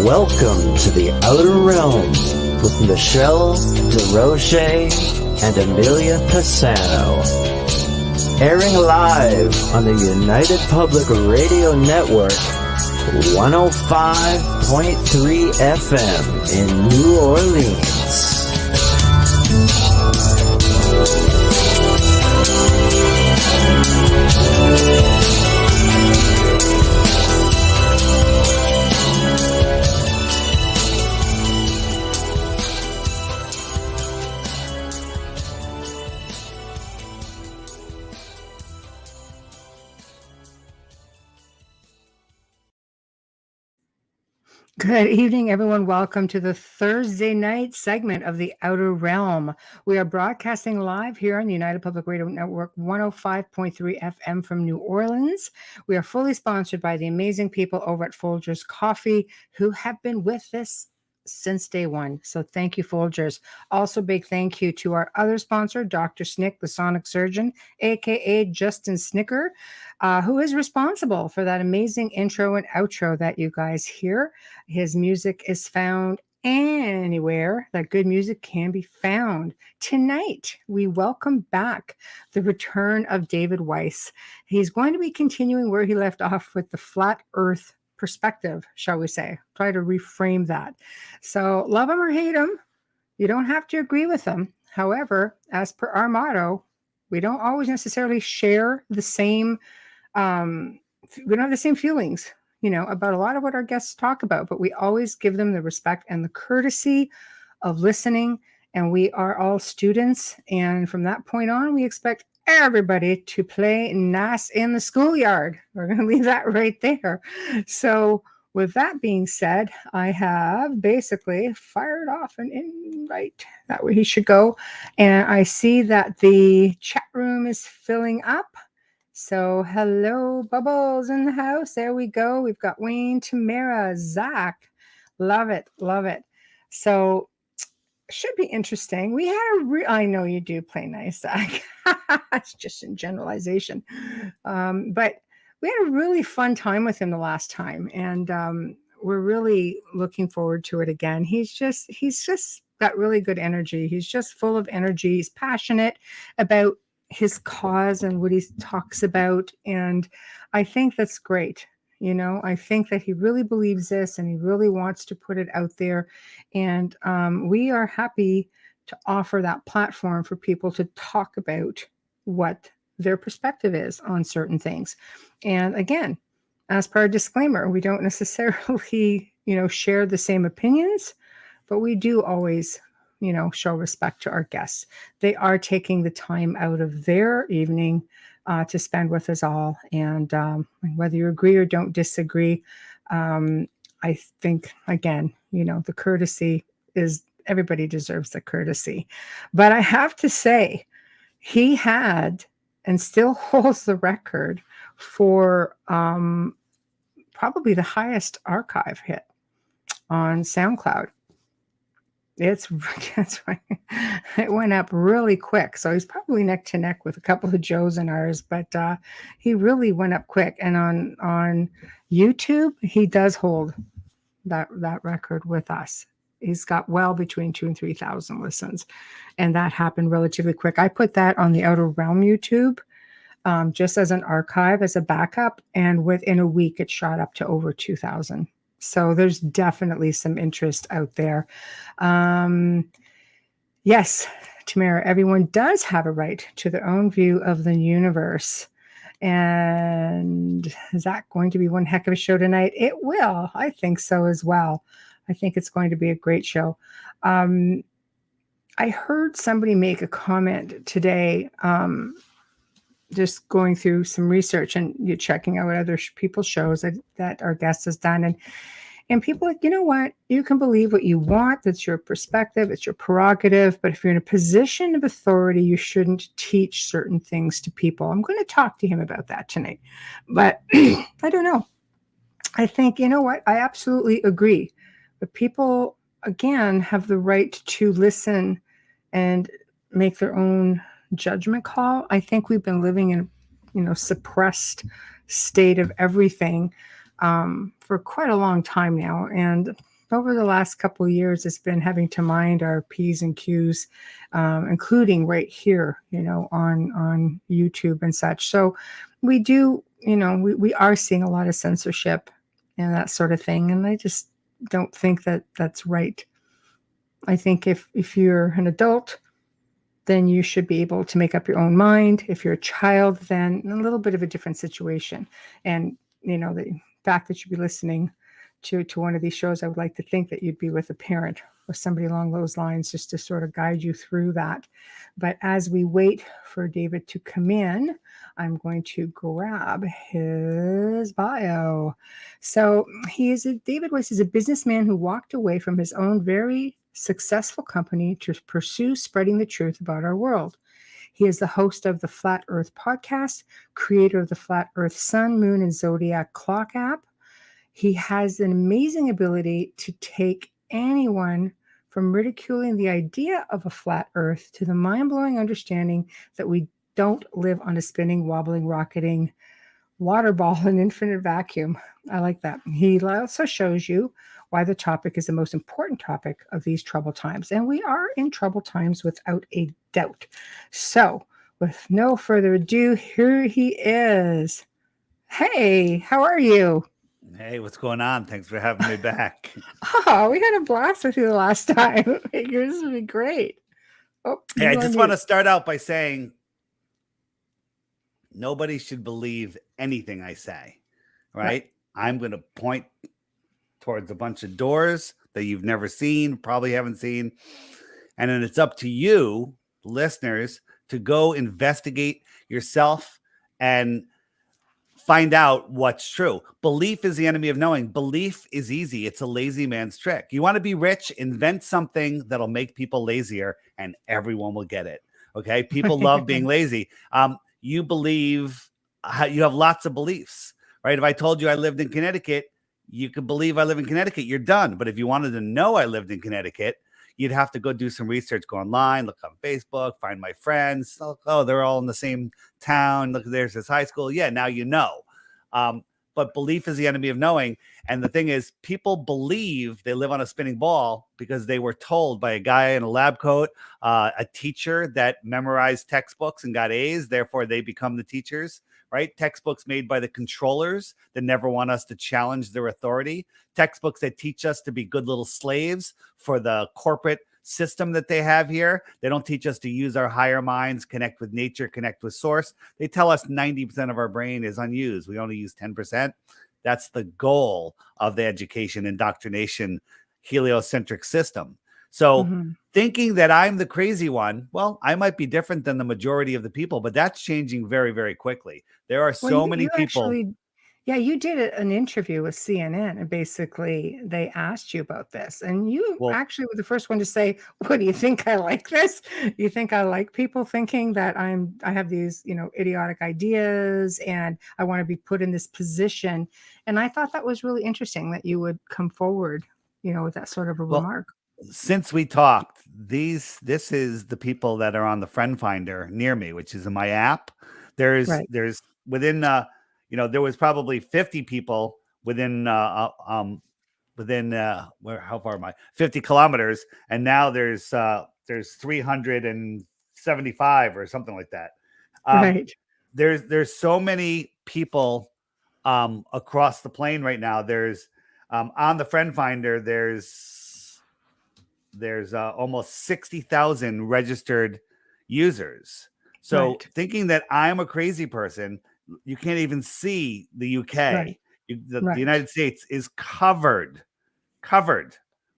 Welcome to the Outer Realm with Michelle DeRoche and Amelia Pisano. Airing live on the United Public Radio Network, 105.3 FM in New Orleans. Good evening, everyone. Welcome to the Thursday night segment of the Outer Realm. We are broadcasting live here on the United Public Radio Network, 105.3 FM from New Orleans. We are fully sponsored by the amazing people over at Folgers Coffee who have been with us since day one. So thank you, Folgers. Also, big thank you to our other sponsor, Dr. Snick, the Sonic Surgeon, aka Justin Snicker, who is responsible for that amazing intro and outro that you guys hear. His music is found anywhere that good music can be found. Tonight, we welcome back the return of David Weiss. He's going to be continuing where he left off with the flat earth perspective, shall we say. Try to reframe that. So love him or hate him, you don't have to agree with him. However, as per our motto, we don't always necessarily share the same, we don't have the same feelings, about a lot of what our guests talk about, but we always give them the respect and the courtesy of listening. And we are all students. And from that point on, we expect everybody to play nice in the schoolyard. We're going to leave that right there. So with that being said, I have basically fired off an invite that way he should go. And I see that the chat room is filling up. So hello, Bubbles in the house. There we go. We've got Wayne, Tamara, Zach. Love it. Love it. So should be interesting. We had I know you do play nice, Zach. It's just in generalization. But we had a really fun time with him the last time. And we're really looking forward to it again. He's just got really good energy. He's just full of energy. He's passionate about his cause and what he talks about. And I think that's great. I think that he really believes this and he really wants to put it out there. And we are happy to offer that platform for people to talk about what their perspective is on certain things. And again, as per our disclaimer, we don't necessarily, share the same opinions, but we do always, show respect to our guests. They are taking the time out of their evening to spend with us all. And whether you agree or don't disagree, I think, again, the courtesy is, everybody deserves the courtesy. But I have to say, he had and still holds the record for probably the highest archive hit on SoundCloud. That's right. It went up really quick. So he's probably neck to neck with a couple of Joes and ours, but he really went up quick. And on YouTube, he does hold that record with us. He's got well between 2,000 and 3,000 listens. And that happened relatively quick. I put that on the Outer Realm YouTube just as an archive, as a backup. And within a week, it shot up to over 2,000. So there's definitely some interest out there. Yes, Tamara, everyone does have a right to their own view of the universe. And is that going to be one heck of a show tonight? It will. I think so as well. I think it's going to be a great show. I heard somebody make a comment today, just going through some research and you're checking out what other people's shows that our guest has done. And people are like, you know what? You can believe what you want. That's your perspective. It's your prerogative. But if you're in a position of authority, you shouldn't teach certain things to people. I'm going to talk to him about that tonight. But I don't know. I think, you know what? I absolutely agree. But people, again, have the right to listen and make their own judgment call. I think we've been living in, suppressed state of everything for quite a long time now. And over the last couple of years, it's been having to mind our P's and Q's, including right here, on YouTube and such. So we do, we are seeing a lot of censorship and that sort of thing. And I just don't think that that's right. I think if you're an adult, then you should be able to make up your own mind. If you're a child, then a little bit of a different situation. And, the fact that you'd be listening to one of these shows, I would like to think that you'd be with a parent or somebody along those lines just to sort of guide you through that. But as we wait for David to come in, I'm going to grab his bio. So David Weiss is a businessman who walked away from his own very successful company to pursue spreading the truth about our world. He is the host of the Flat Earth podcast, creator of the Flat Earth Sun, Moon, and Zodiac Clock app. He has an amazing ability to take anyone from ridiculing the idea of a flat Earth to the mind-blowing understanding that we don't live on a spinning, wobbling, rocketing water ball in infinite vacuum. I like that. He also shows you why the topic is the most important topic of these troubled times. And we are in troubled times without a doubt. So with no further ado, here he is. Hey, how are you? Hey, what's going on? Thanks for having me back. Oh, we had a blast with you the last time. Yours would be great. Oh, hey, I just want to start out by saying nobody should believe anything I say, right? I'm going to point towards a bunch of doors that you've never seen, probably haven't seen. And then it's up to you, listeners, to go investigate yourself and find out what's true. Belief is the enemy of knowing. Belief is easy. It's a lazy man's trick. You want to be rich? Invent something that'll make people lazier and everyone will get it. Okay. People love being lazy. You believe, you have lots of beliefs, right? If I told you I lived in Connecticut, you could believe I live in Connecticut. You're done. But if you wanted to know I lived in Connecticut, you'd have to go do some research, go online, look on Facebook, find my friends. Oh, they're all in the same town. Look, there's this high school. Yeah, now you know. But belief is the enemy of knowing. And the thing is, people believe they live on a spinning ball because they were told by a guy in a lab coat, a teacher that memorized textbooks and got A's. Therefore, they become the teachers, right? Textbooks made by the controllers that never want us to challenge their authority. Textbooks that teach us to be good little slaves for the corporate system that they have here. They don't teach us to use our higher minds, connect with nature, connect with source. They tell us 90% of our brain is unused. We only use 10%. That's the goal of the education, indoctrination, heliocentric system. So thinking that I'm the crazy one, well, I might be different than the majority of the people, but that's changing very, very quickly. There are so many people. You did an interview with CNN, and basically they asked you about this, and you actually were the first one to say, "What do you think? I like this? You think I like people thinking that I have these, idiotic ideas, and I want to be put in this position?" And I thought that was really interesting that you would come forward, with that sort of a remark. Since we talked, this is the people that are on the friend finder near me, which is in my app. There's within there was probably 50 people within how far am I? 50 kilometers, and now there's 375 or something like that. There's so many people across the plane right now. There's on the friend finder, there's almost 60,000 registered users. So thinking that I'm a crazy person, you can't even see the UK. The United States is covered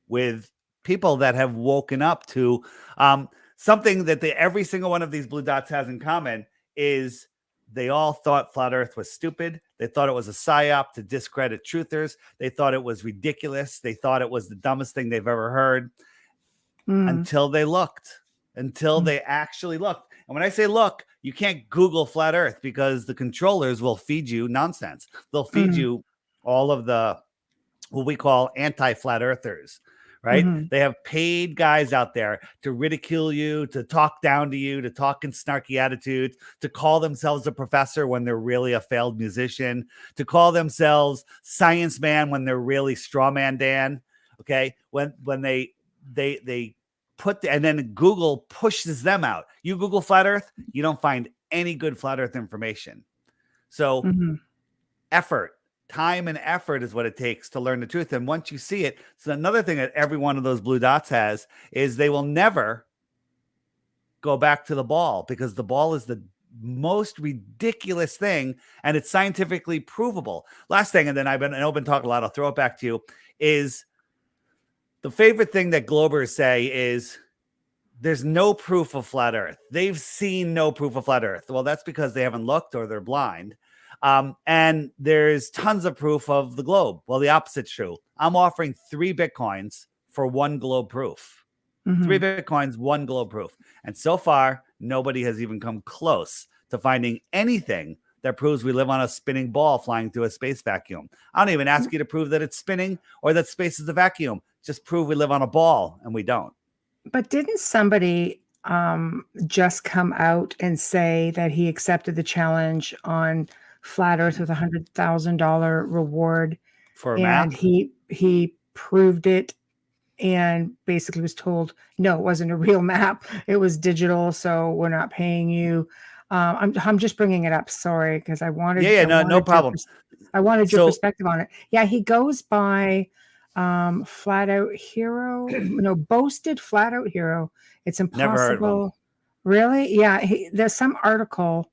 with people that have woken up to something that every single one of these blue dots has in common is they all thought flat Earth was stupid. They thought it was a psyop to discredit truthers. They thought it was ridiculous. They thought it was the dumbest thing they've ever heard until they looked, until they actually looked. And when I say look, you can't Google flat Earth because the controllers will feed you nonsense. They'll feed you all of the what we call anti-flat earthers, right? They have paid guys out there to ridicule you, to talk down to you, to talk in snarky attitudes, to call themselves a professor when they're really a failed musician, to call themselves science man when they're really straw man Dan, Okay, when they put and then Google pushes them out. You Google flat Earth, you don't find any good flat Earth information. So effort, time and effort is what it takes to learn the truth. And once you see it, so another thing that every one of those blue dots has is they will never go back to the ball, because the ball is the most ridiculous thing and it's scientifically provable. Last thing, and then I've been talking a lot, I'll throw it back to you, is the favorite thing that Globers say is there's no proof of flat Earth. They've seen no proof of flat Earth. Well, that's because they haven't looked or they're blind. And there's tons of proof of the globe. Well, the opposite's true. I'm offering 3 Bitcoins for 1 globe proof. 3 Bitcoins, 1 globe proof. And so far, nobody has even come close to finding anything that proves we live on a spinning ball flying through a space vacuum. I don't even ask you to prove that it's spinning or that space is a vacuum. Just prove we live on a ball, and we don't. But didn't somebody just come out and say that he accepted the challenge on Flat Earth with $100,000 reward For a and map? he proved it and basically was told, no, it wasn't a real map. It was digital, so we're not paying you. I'm just bringing it up. Sorry, because I wanted. No problem. I wanted your perspective on it. Yeah, he goes by Flat Out Hero. No, boasted Flat Out Hero. It's impossible. Never heard of him. Really? Yeah. There's some article.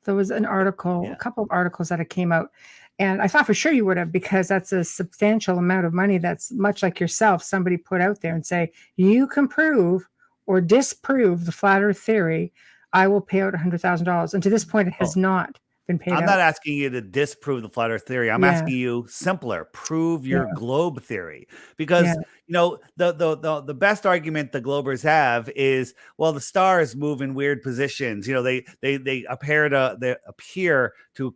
There was an article, a couple of articles that came out. And I thought for sure you would have, because that's a substantial amount of money that's much like yourself, somebody put out there and say, you can prove or disprove the flat Earth theory, I will pay out $100,000. And to this point, it has not been paid out. I'm not asking you to disprove the flat Earth theory. I'm asking you simpler, prove your globe theory. Because, the best argument the Globers have is, well, the stars move in weird positions. They appear to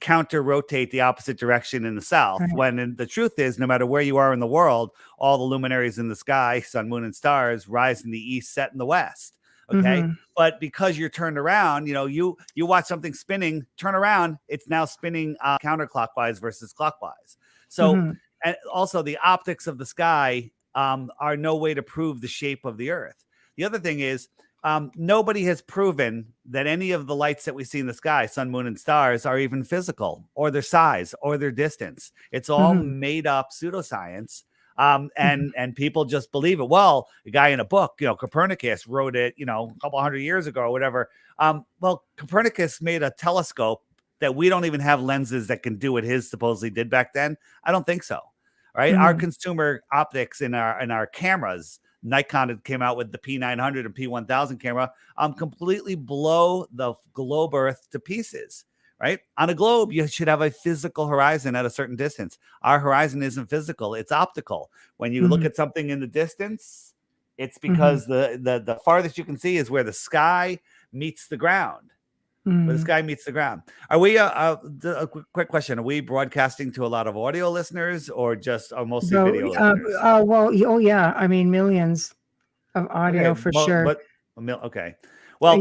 counter rotate the opposite direction in the south, when the truth is, no matter where you are in the world, all the luminaries in the sky, sun, moon, and stars, rise in the east, set in the west. Okay. But because you're turned around, you watch something spinning, turn around, it's now spinning counterclockwise versus clockwise. So, and also the optics of the sky are no way to prove the shape of the Earth. The other thing is, nobody has proven that any of the lights that we see in the sky, sun, moon, and stars, are even physical, or their size, or their distance. It's all made up pseudoscience. And people just believe it. Well, a guy in a book, Copernicus wrote it, a couple hundred years ago or whatever. Well, Copernicus made a telescope that we don't even have lenses that can do what his supposedly did back then. I don't think so. Right. Our consumer optics in our cameras, Nikon came out with the P900 and P1000 camera, completely blow the globe Earth to pieces. Right? On a globe, you should have a physical horizon at a certain distance. Our horizon isn't physical, it's optical. When you look at something in the distance, it's because the farthest you can see is where the sky meets the ground. Where the sky meets the ground. Are we a quick question? Are we broadcasting to a lot of audio listeners or just mostly video listeners? Yeah. I mean, millions of audio for sure. Okay. Well,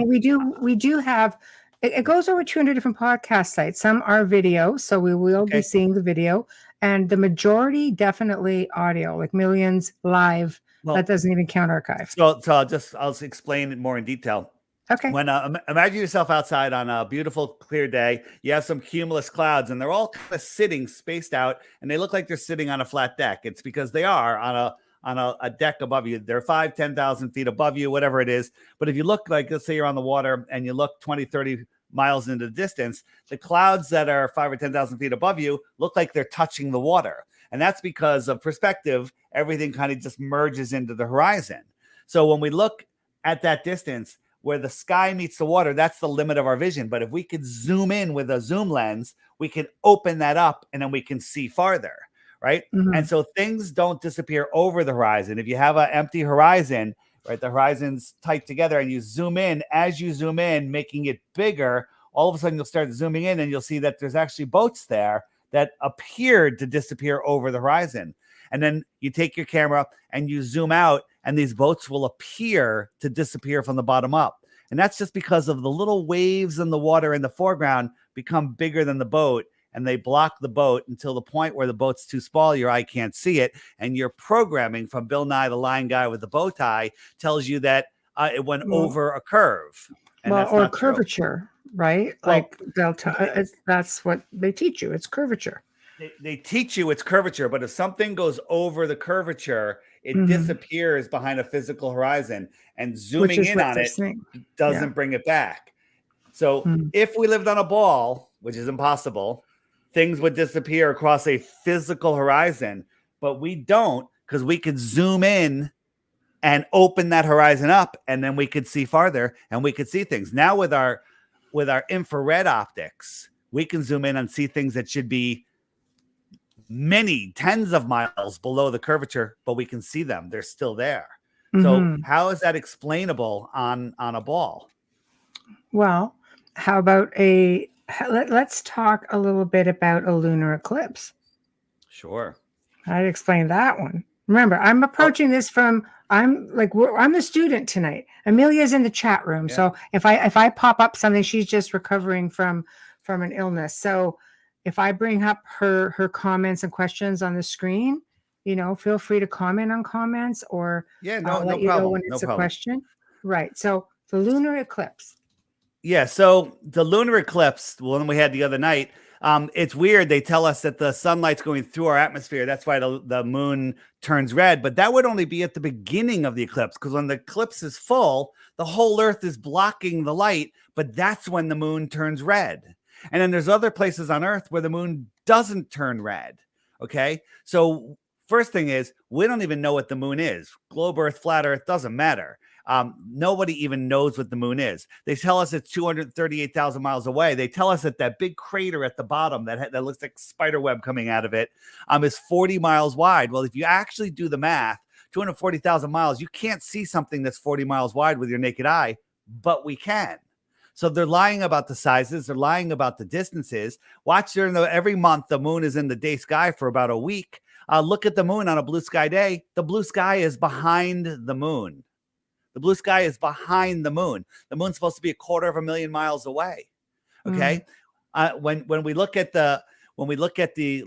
we do have. It goes over 200 different podcast sites. Some are video, so we will be seeing the video, and the majority definitely audio, like millions live. That doesn't even count archive. So I'll explain it more in detail. Okay. When imagine yourself outside on a beautiful, clear day. You have some cumulus clouds, and they're all kind of sitting spaced out, and they look like they're sitting on a flat deck. It's because they are on a deck above you. They're 5,000, 10,000 feet above you, whatever it is. But if you look, like, let's say you're on the water and you look 20, 30 miles into the distance, the clouds that are 5,000 or 10,000 feet above you look like they're touching the water. And that's because of perspective. Everything kind of just merges into the horizon. So when we look at that distance where the sky meets the water, that's the limit of our vision. But if we could zoom in with a zoom lens, we can open that up and then we can see farther. Right. And so things don't disappear over the horizon. If you have an empty horizon, right, the horizon's tight together, and you zoom in, as you zoom in, making it bigger, all of a sudden you'll start zooming in and you'll see that there's actually boats there that appeared to disappear over the horizon. And then you take your camera and you zoom out, and these boats will appear to disappear from the bottom up. And that's just because of the little waves in the water in the foreground become bigger than the boat. and they block the boat until the point where the boat's too small, your eye can't see it. And your programming from Bill Nye, the Lying Guy with the bow tie, tells you that it went over a curve. And that's or not true. curvature, right? Well, Like that's what they teach you. It's curvature. They teach you it's curvature, but if something goes over the curvature, it disappears behind a physical horizon, and zooming in on it doesn't bring it back. So if we lived on a ball, which is impossible, things would disappear across a physical horizon, but we don't, because we could zoom in and open that horizon up, and then we could see farther and we could see things. Now with our infrared optics, we can zoom in and see things that should be many tens of miles below the curvature, but we can see them. They're still there. So how is that explainable on a ball? Well, how about let's talk a little bit about a lunar eclipse. Sure. I'd explain that one. Remember, I'm approaching this from, I'm the student tonight. Amelia's in the chat room. Yeah. So if I pop up something, she's just recovering from an illness. So if I bring up her comments and questions on the screen, feel free to comment on comments, or I'll let you know when it's a question. Right. So the lunar eclipse. Yeah. So the lunar eclipse, the one we had the other night, it's weird. They tell us that the sunlight's going through our atmosphere. That's why the moon turns red. But that would only be at the beginning of the eclipse, because when the eclipse is full, the whole Earth is blocking the light. But that's when the moon turns red. And then there's other places on Earth where the moon doesn't turn red. Okay. So first thing is, we don't even know what the moon is. Globe Earth, flat Earth, doesn't matter. Nobody even knows what the moon is. They tell us it's 238,000 miles away. They tell us that big crater at the bottom that looks like spider web coming out of it is 40 miles wide. Well, if you actually do the math, 240,000 miles, you can't see something that's 40 miles wide with your naked eye, but we can. So they're lying about the sizes. They're lying about the distances. Watch every month, the moon is in the day sky for about a week. Look at the moon on a blue sky day. The blue sky is behind the moon. The blue sky is behind the moon. The moon's supposed to be 250,000 miles away. Okay. When we look at the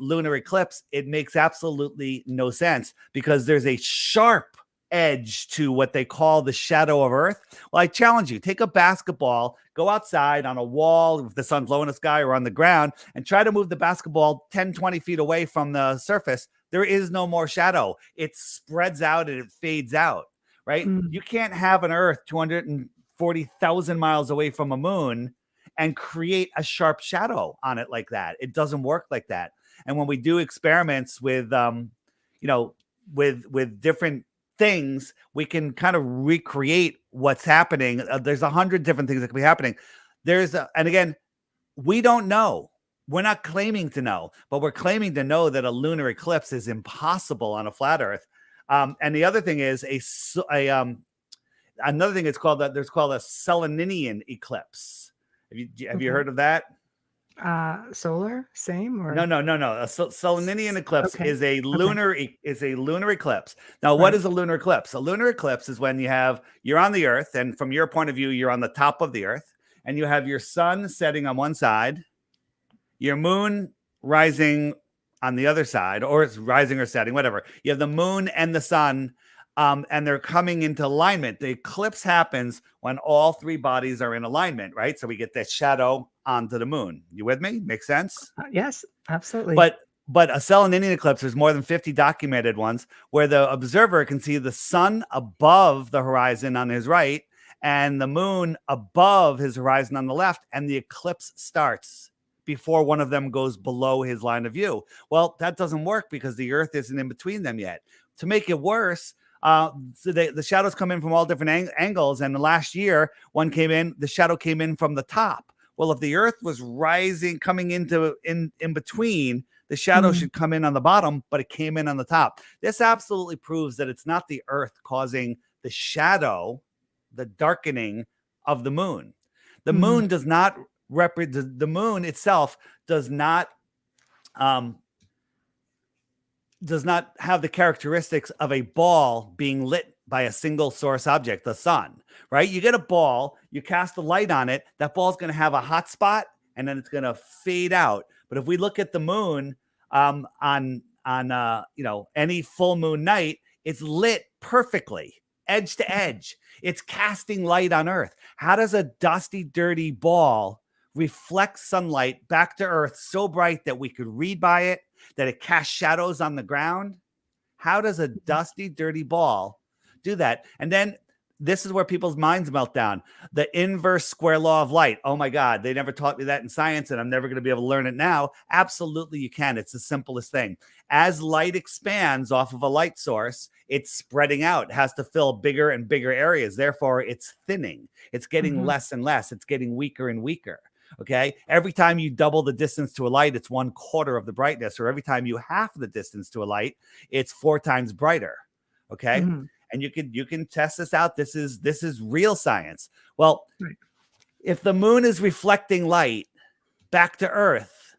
lunar eclipse, it makes absolutely no sense, because there's a sharp edge to what they call the shadow of Earth. Well, I challenge you, take a basketball, go outside on a wall if the sun's low in the sky, or on the ground, and try to move the basketball 10, 20 feet away from the surface. There is no more shadow. It spreads out and it fades out. Right? You can't have an Earth 240,000 miles away from a moon and create a sharp shadow on it like that. It doesn't work like that. And when we do experiments with, with different things, we can kind of recreate what's happening. There's 100 different things that can be happening. And again, we don't know. We're not claiming to know, but we're claiming to know that a lunar eclipse is impossible on a flat Earth. And the other thing is another thing is called a Seleninian eclipse. Have you heard of that? Solar, same or no. A Seleninian eclipse is a lunar eclipse. Now, what is a lunar eclipse? A lunar eclipse is when you're on the Earth, and from your point of view, you're on the top of the Earth, and you have your sun setting on one side, your moon rising on the other side, or it's rising or setting, whatever. You have the moon and the sun, and they're coming into alignment. The eclipse happens when all three bodies are in alignment, right? So we get that shadow onto the moon. You with me? Makes sense? Yes, absolutely. But a Seleninian eclipse, there's more than 50 documented ones, where the observer can see the sun above the horizon on his right and the moon above his horizon on the left, and the eclipse starts before one of them goes below his line of view. Well, that doesn't work because the Earth isn't in between them yet. To make it worse, so the shadows come in from all different angles. And last year, the shadow came in from the top. Well, if the Earth was coming in between, the shadow should come in on the bottom, but it came in on the top. This absolutely proves that it's not the Earth causing the shadow, the darkening of the moon. The moon does not the moon itself does not have the characteristics of a ball being lit by a single source object, the sun, right? You get a ball, you cast a light on it, that ball's going to have a hot spot, and then it's going to fade out. But if we look at the moon on any full moon night, it's lit perfectly, edge to edge. It's casting light on Earth. How does a dusty, dirty ball reflect sunlight back to Earth so bright that we could read by it, that it casts shadows on the ground? How does a dusty, dirty ball do that? And then this is where people's minds melt down. The inverse square law of light. Oh my God, they never taught me that in science, and I'm never going to be able to learn it now. Absolutely, you can. It's the simplest thing. As light expands off of a light source, it's spreading out. It has to fill bigger and bigger areas. Therefore, it's thinning. It's getting less and less. It's getting weaker and weaker. Okay. Every time you double the distance to a light, it's 1/4 of the brightness. Or every time you half the distance to a light, it's 4 times brighter. Okay. And you can test this out. This is real science. Well, if the moon is reflecting light back to Earth,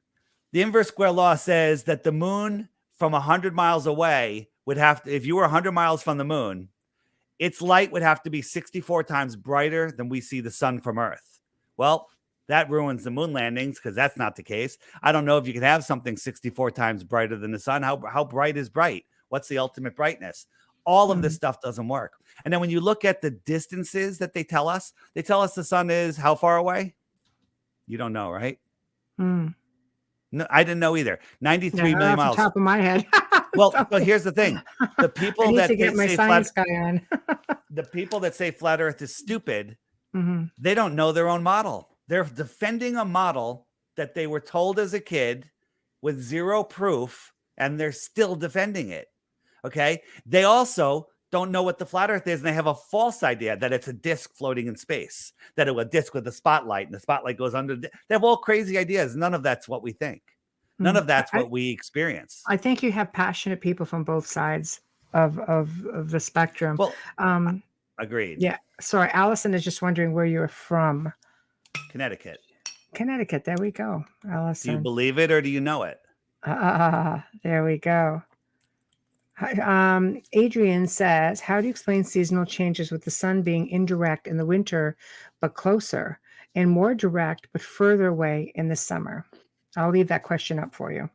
the inverse square law says that the moon from 100 miles away would have to, if you were 100 miles from the moon, its light would have to be 64 times brighter than we see the sun from Earth. Well, that ruins the moon landings because that's not the case. I don't know if you can have something 64 times brighter than the sun. How bright is bright? What's the ultimate brightness? All of this stuff doesn't work. And then when you look at the distances that they tell us the sun is how far away? You don't know, right? No, I didn't know either. 93 million miles. Off the top of my head. Well, but here's the thing. The people that get my science guy on. The people that say flat Earth is stupid, they don't know their own model. They're defending a model that they were told as a kid with zero proof, and they're still defending it. Okay. They also don't know what the flat Earth is, and they have a false idea that it's a disc floating in space, that it's a disc with a spotlight, and the spotlight goes under. They have all crazy ideas. None of that's what we think. None of that's what we experience. I think you have passionate people from both sides of the spectrum. Well, agreed. Yeah. Sorry, Allison is just wondering where you're from. Connecticut. Connecticut. There we go, Allison. Do you believe it or do you know it? There we go. Adrian says, how do you explain seasonal changes with the sun being indirect in the winter but closer, and more direct but further away in the summer? I'll leave that question up for you.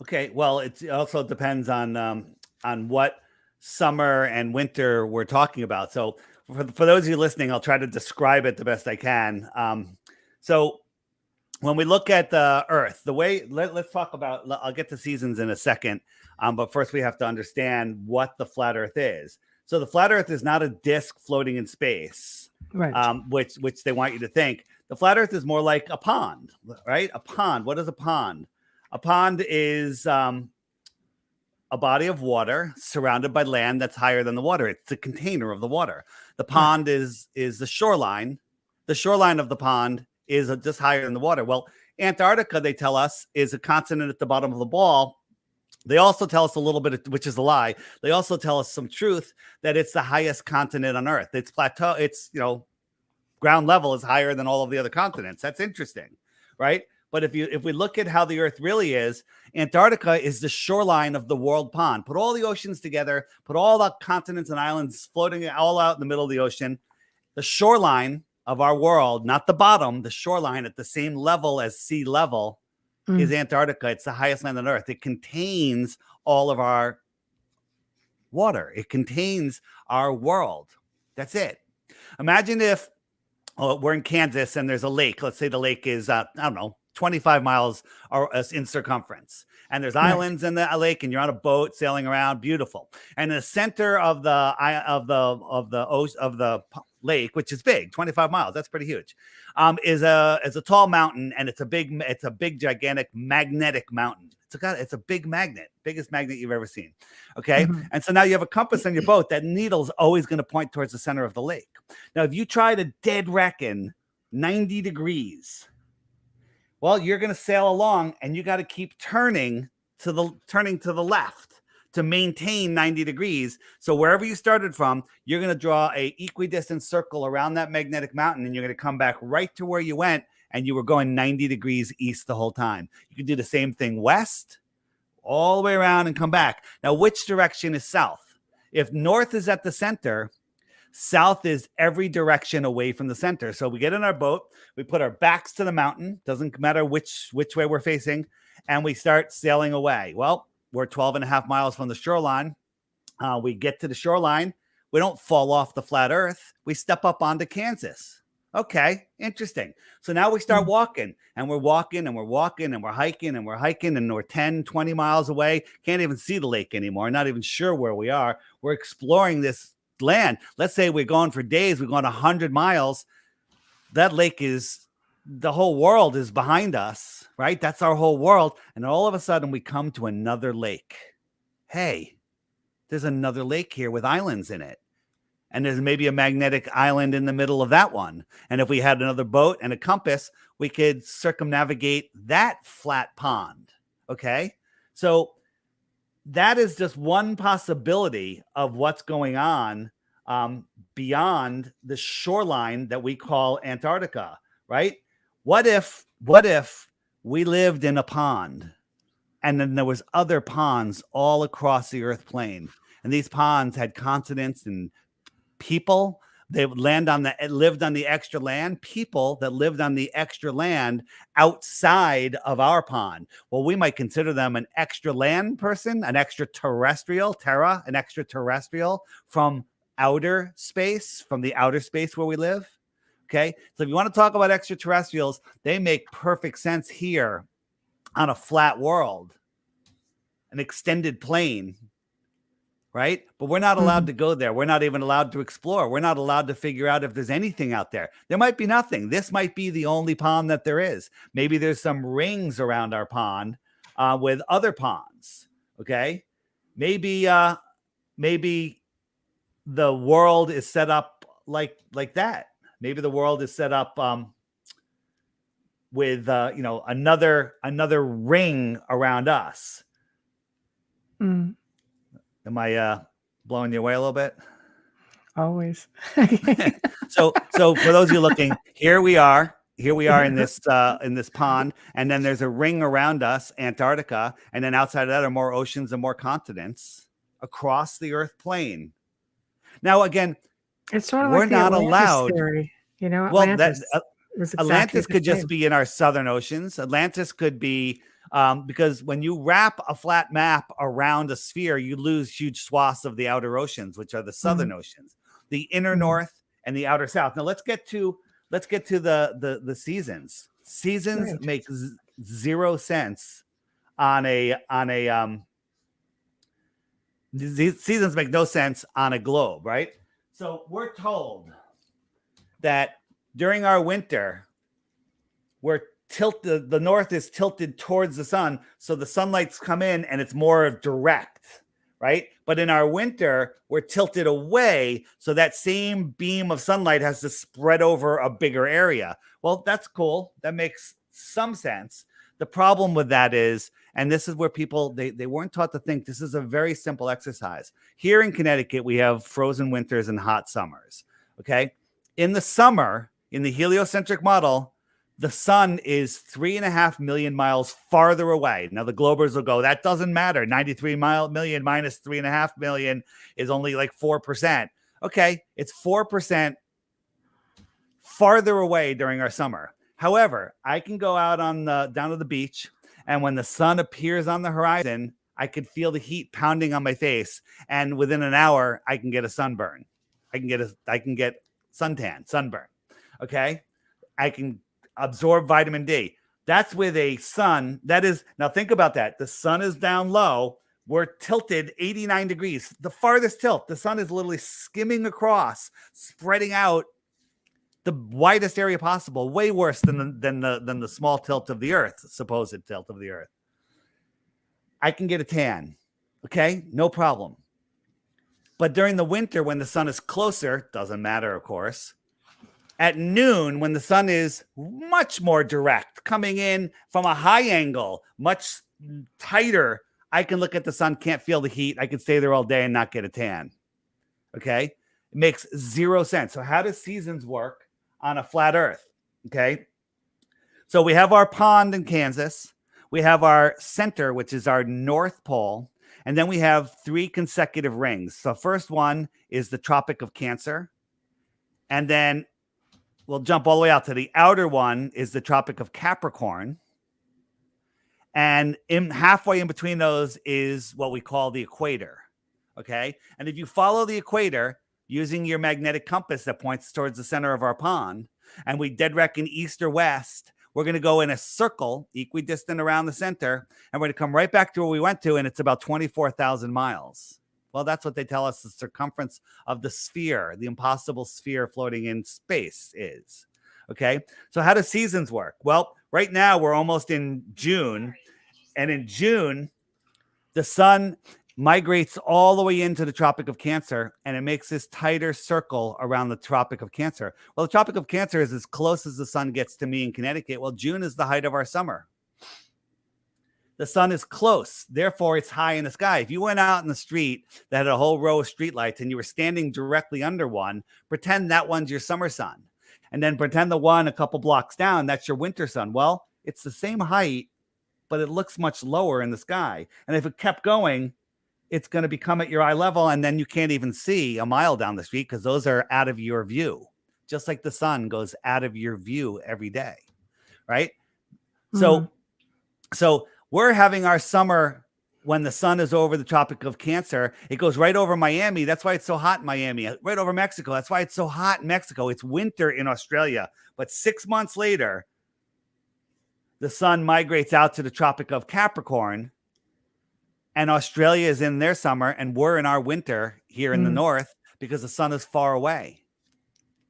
Okay. Well, it also depends on what summer and winter we're talking about. So for those of you listening, I'll try to describe it the best I can. So when we look at the Earth, the way let's talk about, I'll get to seasons in a second. But first we have to understand what the flat Earth is. So the flat Earth is not a disc floating in space, right? Which they want you to think. The flat Earth is more like a pond, right? A pond. What is a pond? A pond is a body of water surrounded by land that's higher than the water. It's the container of the water. The pond is the shoreline. The shoreline of the pond is just higher than the water. Well, Antarctica, they tell us, is a continent at the bottom of the ball. They also tell us a little bit, which is a lie. They also tell us some truth that it's the highest continent on Earth. It's plateau. It's, ground level is higher than all of the other continents. That's interesting, right? But if we look at how the Earth really is, Antarctica is the shoreline of the world pond. Put all the oceans together, put all the continents and islands floating all out in the middle of the ocean. The shoreline of our world, not the bottom, the shoreline at the same level as sea level is Antarctica. It's the highest land on Earth. It contains all of our water. It contains our world. That's it. Imagine if we're in Kansas and there's a lake. Let's say the lake is, 25 miles in circumference. And there's islands in the lake, and you're on a boat sailing around. Beautiful. And in the center of the lake, which is big, 25 miles. That's pretty huge. Is a tall mountain, and it's a big, gigantic magnetic mountain. It's a big magnet, biggest magnet you've ever seen. Okay. And so now you have a compass on your boat. That needle's always going to point towards the center of the lake. Now, if you try to dead reckon 90 degrees, well, you're going to sail along, and you got to keep turning to the left to maintain 90 degrees. So wherever you started from, you're going to draw a equidistant circle around that magnetic mountain, and you're going to come back right to where you went, and you were going 90 degrees east the whole time. You can do the same thing west, all the way around and come back. Now, which direction is south? If north is at the center, South is every direction away from the center. So we get in our boat, we put our backs to the mountain, doesn't matter which way we're facing, and we start sailing away. Well, we're 12 and a half miles from the shoreline. We get to the shoreline. We don't fall off the flat earth. We step up onto Kansas. Okay, interesting. So now we start walking, and we're walking, and we're walking, and we're hiking, and we're hiking, and we're 10, 20 miles away. Can't even see the lake anymore. Not even sure where we are. We're exploring this land. Let's say we're going for days. We're going 100 miles. That lake is, the whole world is behind us, right? That's our whole world. And all of a sudden we come to another lake. Hey, there's another lake here with islands in it. And there's maybe a magnetic island in the middle of that one. And if we had another boat and a compass, we could circumnavigate that flat pond. Okay. So that is just one possibility of what's going on beyond the shoreline that we call Antarctica, right? What if we lived in a pond and then there was other ponds all across the earth plane, and these ponds had continents and people? They would lived on the extra land, people that lived on the extra land outside of our pond. Well, we might consider them an extra land person, an extraterrestrial, an extraterrestrial from outer space, from the outer space where we live. Okay. So if you want to talk about extraterrestrials, they make perfect sense here on a flat world, an extended plane. Right? But we're not allowed to go there. We're not even allowed to explore. We're not allowed to figure out if there's anything out there. There might be nothing. This might be the only pond that there is. Maybe there's some rings around our pond with other ponds. Okay. Maybe the world is set up like that. Maybe the world is set up with another ring around us. Am I blowing you away a little bit? Always. So for those of you looking, here we are in this pond, and then there's a ring around us, Antarctica, and then outside of that are more oceans and more continents across the Earth plane. Now, again, it's sort of we're like the not Atlantis allowed. theory, well, Atlantis exactly could just be in our southern oceans. Atlantis could be. Because when you wrap a flat map around a sphere, you lose huge swaths of the outer oceans, which are the southern oceans, the inner north and the outer south. Now let's get to the seasons. Seasons make zero sense seasons make no sense on a globe, right? So we're told that during our winter, the north is tilted towards the sun, so the sunlight's come in and it's more direct, right? But in our winter, we're tilted away, so that same beam of sunlight has to spread over a bigger area. Well, that's cool. That makes some sense. The problem with that is, and this is where people, they weren't taught to think, this is a very simple exercise. Here in Connecticut, we have frozen winters and hot summers, okay? In the summer, in the heliocentric model, the sun is 3.5 million miles farther away. Now, the Globers will go, that doesn't matter. 93 million minus 3.5 million is only like 4%. Okay, it's 4% farther away during our summer. However, I can go out down to the beach, and when the sun appears on the horizon, I could feel the heat pounding on my face, and within an hour, I can get a sunburn. I can get sunburn. Okay, I can absorb vitamin D. That's with a sun that is, now think about that. The sun is down low. We're tilted 89 degrees. The farthest tilt, the sun is literally skimming across, spreading out the widest area possible, way worse than the small tilt of the earth, supposed tilt of the earth. I can get a tan. Okay, no problem. But during the winter, when the sun is closer, doesn't matter, of course. At noon, when the sun is much more direct, coming in from a high angle, much tighter, I can look at the sun, can't feel the heat. I can stay there all day and not get a tan. Okay? It makes zero sense. So how does seasons work on a flat earth? Okay? So we have our pond in Kansas. We have our center, which is our North Pole. And then we have 3 consecutive rings. So first one is the Tropic of Cancer. And then we'll jump all the way out to the outer one is the Tropic of Capricorn. And halfway in between those is what we call the equator. Okay. And if you follow the equator using your magnetic compass that points towards the center of our pond, and we dead reckon east or west, we're going to go in a circle equidistant around the center, and we're going to come right back to where we went to, and it's about 24,000 miles. Well, that's what they tell us the circumference of the sphere, the impossible sphere floating in space is. Okay. So how do seasons work? Well, right now we're almost in June, and in June, the sun migrates all the way into the Tropic of Cancer, and it makes this tighter circle around the Tropic of Cancer. Well, the Tropic of Cancer is as close as the sun gets to me in Connecticut. Well, June is the height of our summer. The sun is close, therefore it's high in the sky. If you went out in the street that had a whole row of streetlights and you were standing directly under one, pretend that one's your summer sun. And then pretend the one a couple blocks down, that's your winter sun. Well, it's the same height, but it looks much lower in the sky. And if it kept going, it's going to become at your eye level, and then you can't even see a mile down the street because those are out of your view, just like the sun goes out of your view every day, right? So we're having our summer when the sun is over the Tropic of Cancer. It goes right over Miami. That's why it's so hot in Miami. Right over Mexico. That's why it's so hot in Mexico. It's winter in Australia. But 6 months later, the sun migrates out to the Tropic of Capricorn, and Australia is in their summer, and we're in our winter here in the north because the sun is far away.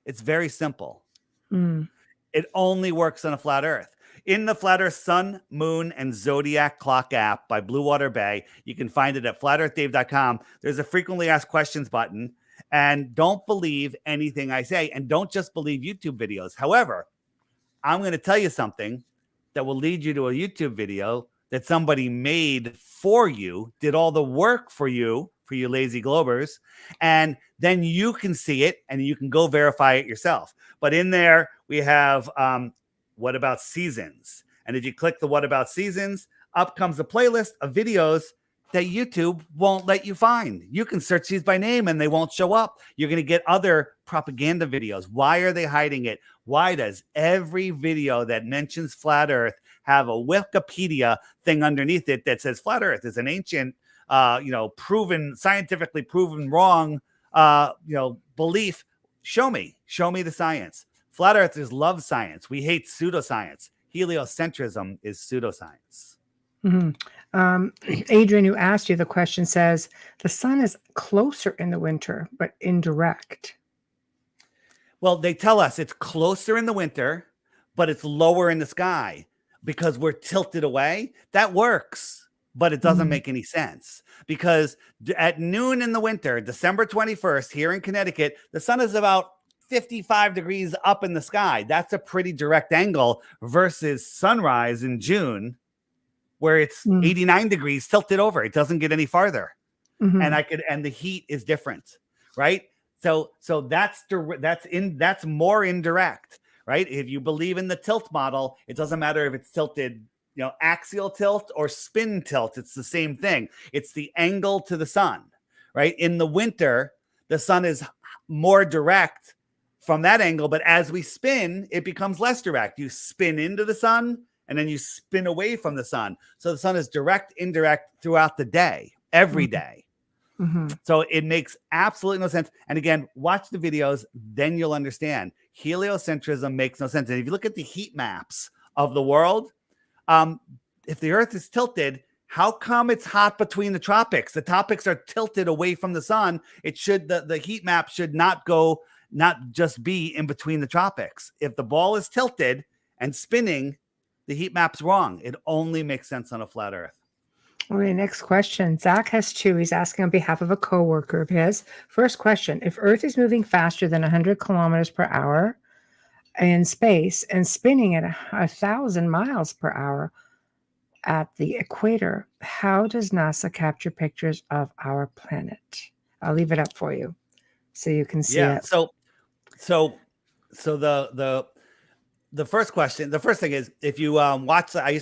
It's very simple. It only works on a flat earth. In the Flat Earth Sun, Moon, and Zodiac Clock app by Blue Water Bay, you can find it at flatearthdave.com. There's a frequently asked questions button. And don't believe anything I say, and don't just believe YouTube videos. However, I'm going to tell you something that will lead you to a YouTube video that somebody made for you, did all the work for you lazy globers, and then you can see it and you can go verify it yourself. But in there, we have What About Seasons. And if you click the What About Seasons, up comes a playlist of videos that YouTube won't let you find. You can search these by name and they won't show up. You're going to get other propaganda videos. Why are they hiding it? Why does every video that mentions flat earth have a Wikipedia thing underneath it that says flat earth is an ancient, scientifically proven wrong, belief? Show me the science. Flat earthers love science. We hate pseudoscience. Heliocentrism is pseudoscience. Adrian, who asked you the question, says the sun is closer in the winter, but indirect. Well, they tell us it's closer in the winter, but it's lower in the sky because we're tilted away. That works, but it doesn't make any sense because at noon in the winter, December 21st, here in Connecticut, the sun is about 55 degrees up in the sky. That's a pretty direct angle versus sunrise in June, where it's 89 degrees tilted over. It doesn't get any farther. And the heat is different, right? So that's more indirect, right? If you believe in the tilt model, it doesn't matter if it's tilted, axial tilt or spin tilt. It's the same thing. It's the angle to the sun, right? In the winter, the sun is more direct from that angle, but as we spin, it becomes less direct. You spin into the sun and then you spin away from the sun. So the sun is direct, indirect throughout the day, every day. So it makes absolutely no sense. And again, watch the videos, then you'll understand. Heliocentrism makes no sense. And if you look at the heat maps of the world, if the earth is tilted, how come it's hot between the tropics? The tropics are tilted away from the sun. The heat map should not just be in between the tropics. If the ball is tilted and spinning, the heat map's wrong. It only makes sense on a flat earth. Okay, next question. Zach has two. He's asking on behalf of a coworker of his. First question: if Earth is moving faster than 100 kilometers per hour in space and spinning at 1,000 miles per hour at the equator, how does NASA capture pictures of our planet? I'll leave it up for you so you can see it. So the first question, the first thing is, if you watch, I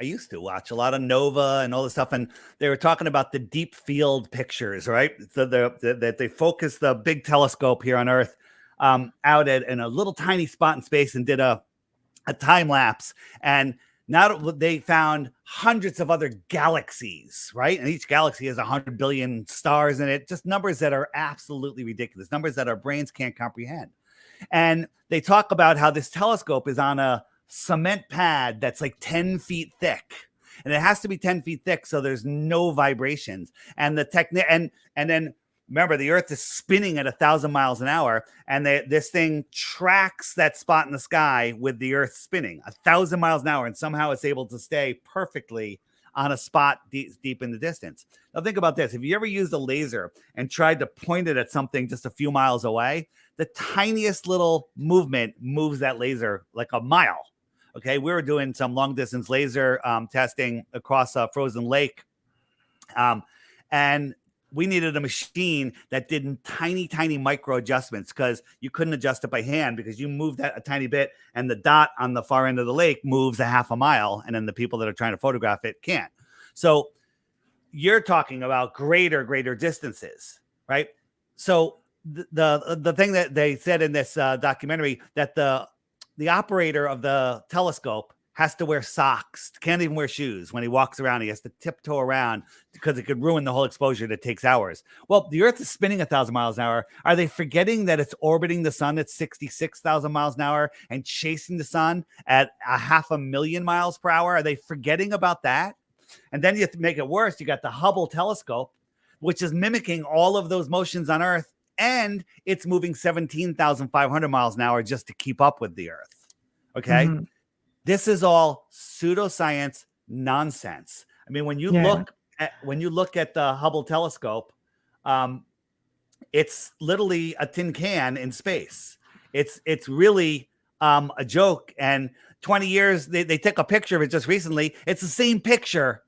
I used to watch a lot of Nova and all this stuff, and they were talking about the deep field pictures, right? So that they focused the big telescope here on Earth out in a little tiny spot in space and did a time lapse, and now they found hundreds of other galaxies, right? And each galaxy has 100 billion stars in it, just numbers that are absolutely ridiculous, numbers that our brains can't comprehend. And they talk about how this telescope is on a cement pad that's like 10 feet thick. And it has to be 10 feet thick so there's no vibrations. And the technique, and then remember, the Earth is spinning at 1,000 miles an hour, and this thing tracks that spot in the sky with the Earth spinning 1,000 miles an hour, and somehow it's able to stay perfectly on a spot deep in the distance. Now think about this. Have you ever used a laser and tried to point it at something just a few miles away? The tiniest little movement moves that laser like a mile. Okay, we were doing some long distance laser testing across a frozen lake, and we needed a machine that did tiny micro adjustments because you couldn't adjust it by hand because you move that a tiny bit and the dot on the far end of the lake moves a half a mile, and then the people that are trying to photograph it can't. So you're talking about greater distances, right? So the thing that they said in this documentary, that the operator of the telescope has to wear socks, can't even wear shoes. When he walks around, he has to tiptoe around because it could ruin the whole exposure that takes hours. Well, the Earth is spinning 1,000 miles an hour. Are they forgetting that it's orbiting the sun at 66,000 miles an hour and chasing the sun at 500,000 miles per hour? Are they forgetting about that? And then you have to make it worse. You got the Hubble telescope, which is mimicking all of those motions on Earth, and it's moving 17,500 miles an hour just to keep up with the Earth. Okay? Mm-hmm. This is all pseudoscience nonsense. I mean, when you look at the Hubble telescope, it's literally a tin can in space. It's really a joke. And 20 years, they took a picture of it just recently. It's the same picture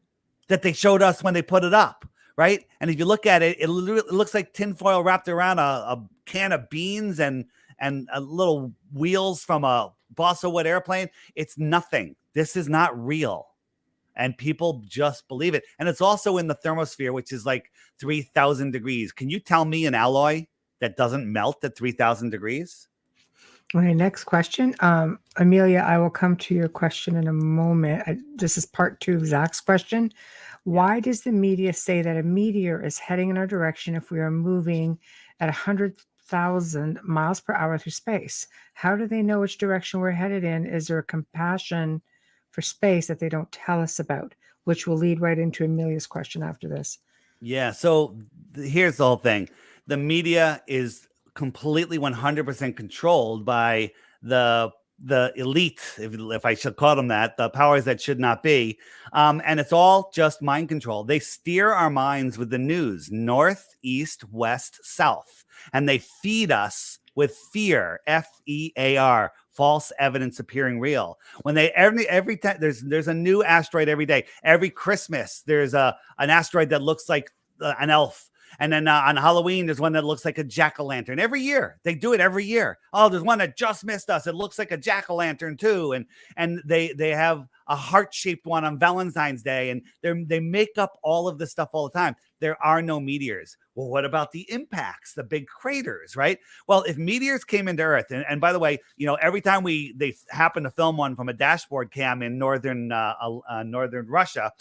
that they showed us when they put it up, right? And if you look at it, it looks like tinfoil wrapped around a can of beans and a little wheels from a balsa wood airplane. It's nothing. This is not real. And people just believe it. And it's also in the thermosphere, which is like 3,000 degrees. Can you tell me an alloy that doesn't melt at 3,000 degrees? Okay, next question. Amelia, I will come to your question in a moment. This is part 2 of Zach's question. Why does the media say that a meteor is heading in our direction if we are moving at 100,000 miles per hour through space? How do they know which direction we're headed in? Is there a compassion for space that they don't tell us about? Which will lead right into Amelia's question after this. Yeah, so here's the whole thing. The media is completely 100% controlled by the elite, if I should call them that, the powers that should not be. And it's all just mind control. They steer our minds with the news, north, east, west, south. And they feed us with fear, FEAR, false evidence appearing real. When they every time there's a new asteroid every day. Every Christmas there's an asteroid that looks like an elf. And then on Halloween, there's one that looks like a jack-o'-lantern. Every year, they do it every year. Oh, there's one that just missed us. It looks like a jack-o'-lantern too. And they have a heart-shaped one on Valentine's Day. And they make up all of this stuff all the time. There are no meteors. Well, what about the impacts, the big craters, right? Well, if meteors came into Earth, and by the way, every time they happen to film one from a dashboard cam in northern Russia,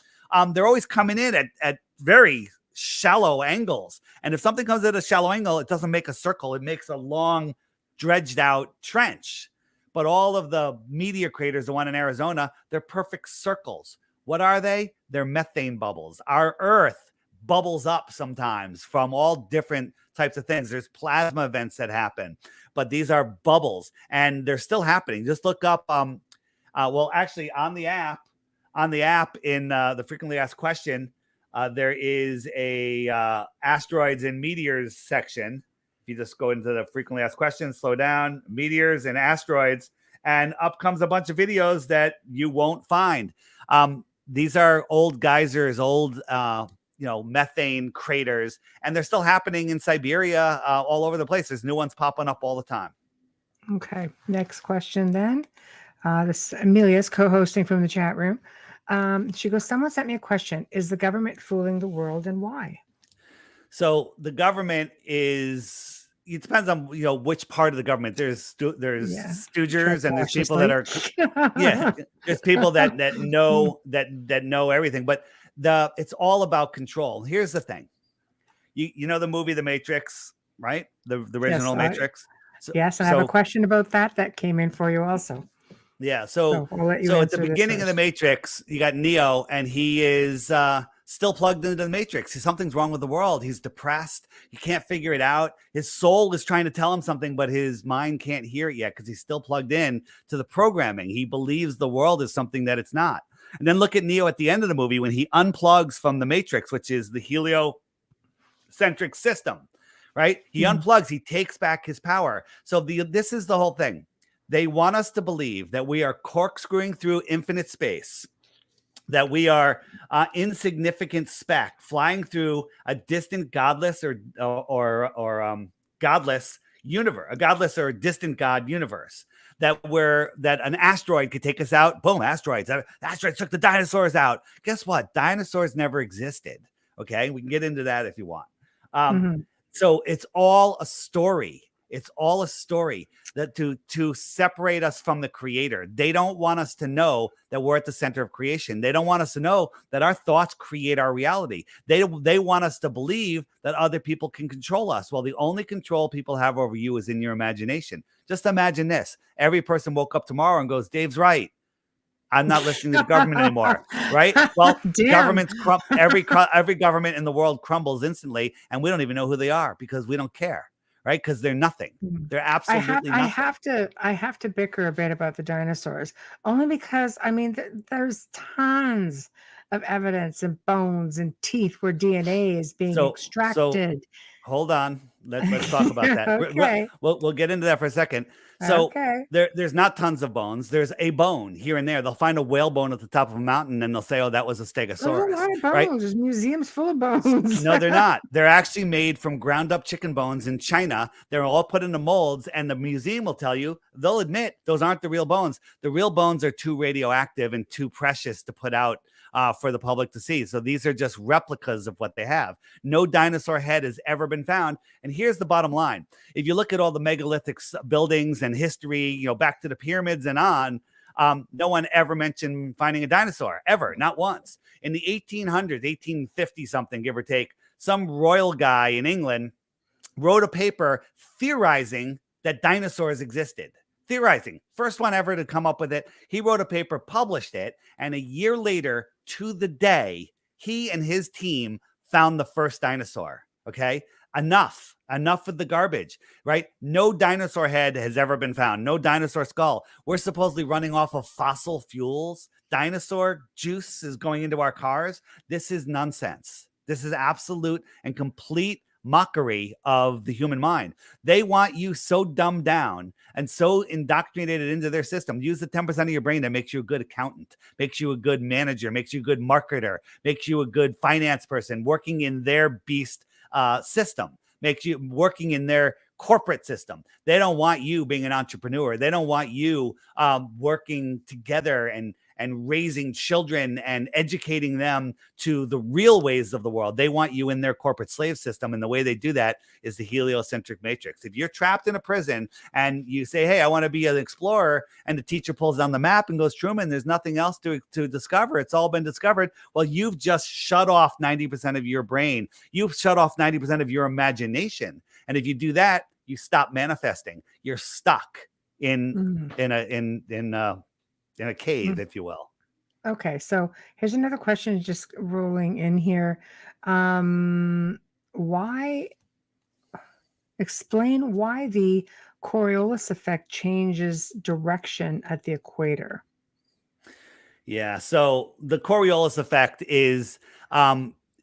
they're always coming in at very shallow angles. And if something comes at a shallow angle, it doesn't make a circle. It makes a long, dredged out trench. But all of the meteor craters, the one in Arizona, they're perfect circles. What are they? They're methane bubbles. Our Earth bubbles up sometimes from all different types of things. There's plasma events that happen, but these are bubbles and they're still happening. Just look up, actually on the app in the frequently asked question, there is a asteroids and meteors section. If you just go into the frequently asked questions, slow down, meteors and asteroids, and up comes a bunch of videos that you won't find. These are old geysers, old methane craters, and they're still happening in Siberia, all over the place. There's new ones popping up all the time. Okay, next question then. This Amelia's co-hosting from the chat room. She goes, someone sent me a question. Is the government fooling the world and why? So the government is, it depends on, which part of the government. There's Yeah. Tread stoogers and there's people that cautiously. are, yeah, there's people that know that know everything, but it's all about control. Here's the thing. You know the movie The Matrix, right? The Yes, original Matrix. yes, and I have a question about that came in for you also. Yeah. So I'll let you So at the answer this beginning of the first. Matrix, you got Neo, and he is still plugged into the Matrix. Something's wrong with the world. He's depressed. He can't figure it out. His soul is trying to tell him something, but his mind can't hear it yet because he's still plugged in to the programming. He believes the world is something that it's not. And then look at Neo at the end of the movie when he unplugs from the Matrix, which is the heliocentric system, right? He unplugs. He takes back his power. So this is the whole thing. They want us to believe that we are corkscrewing through infinite space, that we are insignificant speck flying through a distant godless or godless universe, a godless or distant god universe, that an asteroid could take us out. Boom, asteroids. Asteroids took the dinosaurs out. Guess what? Dinosaurs never existed. Okay, we can get into that if you want. So it's all a story. It's all a story that to separate us from the creator. They don't want us to know that we're at the center of creation. They don't want us to know that our thoughts create our reality. They want us to believe that other people can control us. Well, the only control people have over you is in your imagination. Just imagine this. Every person woke up tomorrow and goes, Dave's right. I'm not listening to the government anymore, right? Well, governments every government in the world crumbles instantly, and we don't even know who they are because we don't care. Right, because they're nothing. They're absolutely nothing. I have to bicker a bit about the dinosaurs, only because I mean there's tons of evidence and bones and teeth where DNA is being extracted. So hold on, let's talk about that. Okay. We'll get into that for a second. So there's not tons of bones. There's a bone here and there. They'll find a whale bone at the top of a mountain, and they'll say, "Oh, that was a stegosaurus." There's a lot of bones. Right? There's museums full of bones. No, they're not. They're actually made from ground up chicken bones in China. They're all put into molds, and the museum will tell you, they'll admit those aren't the real bones. The real bones are too radioactive and too precious to put out for the public to see. So these are just replicas of what they have. No dinosaur head has ever been found. And here's the bottom line. If you look at all the megalithic buildings and history, back to the pyramids and on, no one ever mentioned finding a dinosaur, ever, not once. In the 1800s, 1850 something, give or take, some royal guy in England wrote a paper theorizing that dinosaurs existed. Theorizing. First one ever to come up with it. He wrote a paper, published it, and a year later, to the day, he and his team found the first dinosaur. Okay? Enough with the garbage, right? No dinosaur head has ever been found. No dinosaur skull. We're supposedly running off of fossil fuels. Dinosaur juice is going into our cars. This is nonsense. This is absolute and complete mockery of the human mind. They want you so dumbed down and so indoctrinated into their system. Use the 10% of your brain that makes you a good accountant, makes you a good manager, makes you a good marketer, makes you a good finance person working in their beast system, makes you working in their corporate system. They don't want you being an entrepreneur. They don't want you working together and raising children and educating them to the real ways of the world. They want you in their corporate slave system. And the way they do that is the heliocentric matrix. If you're trapped in a prison and you say, hey, I want to be an explorer, and the teacher pulls down the map and goes, Truman, there's nothing else to discover. It's all been discovered. Well, you've just shut off 90% of your brain. You've shut off 90% of your imagination. And if you do that, you stop manifesting. You're stuck in a cave, if you will. Okay, so here's another question just rolling in here. Explain why the Coriolis effect changes direction at the equator? Yeah, so the Coriolis effect is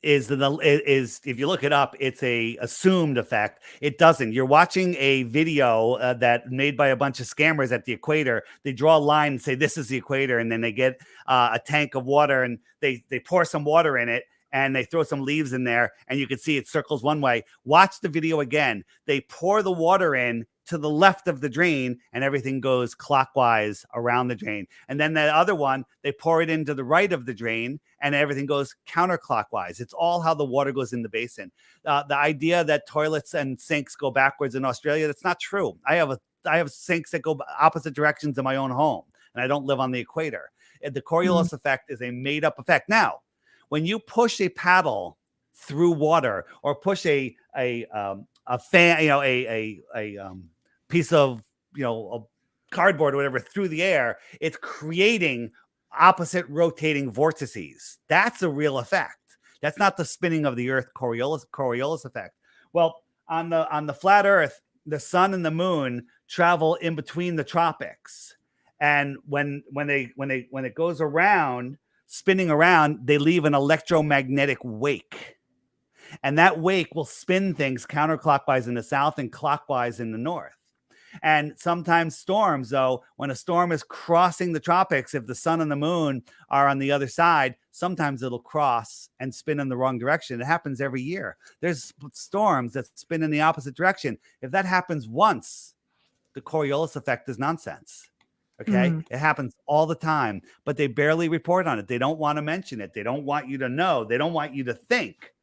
if you look it up, it's a assumed effect. It doesn't. You're watching a video that made by a bunch of scammers at the equator. They draw a line and say this is the equator, and then they get a tank of water and they pour some water in it and they throw some leaves in there, and you can see it circles one way. Watch the video again. They pour the water in to the left of the drain, and everything goes clockwise around the drain. And then the other one, they pour it into the right of the drain, and everything goes counterclockwise. It's all how the water goes in the basin. The idea that toilets and sinks go backwards in Australia, that's not true. I have sinks that go opposite directions in my own home, and I don't live on the equator. The Coriolis effect is a made-up effect. Now, when you push a paddle through water, or push a fan, a piece of, a cardboard or whatever through the air, it's creating opposite rotating vortices. That's a real effect. That's not the spinning of the Earth Coriolis effect. Well, on the flat Earth, the sun and the moon travel in between the tropics, and when it goes around, spinning around, they leave an electromagnetic wake. And that wake will spin things counterclockwise in the south and clockwise in the north. And sometimes storms, though, when a storm is crossing the tropics, if the sun and the moon are on the other side, sometimes it'll cross and spin in the wrong direction. It happens every year. There's storms that spin in the opposite direction. If that happens once, the Coriolis effect is nonsense. Okay. It happens all the time, but they barely report on it. They don't want to mention it. They don't want you to know. They don't want you to think.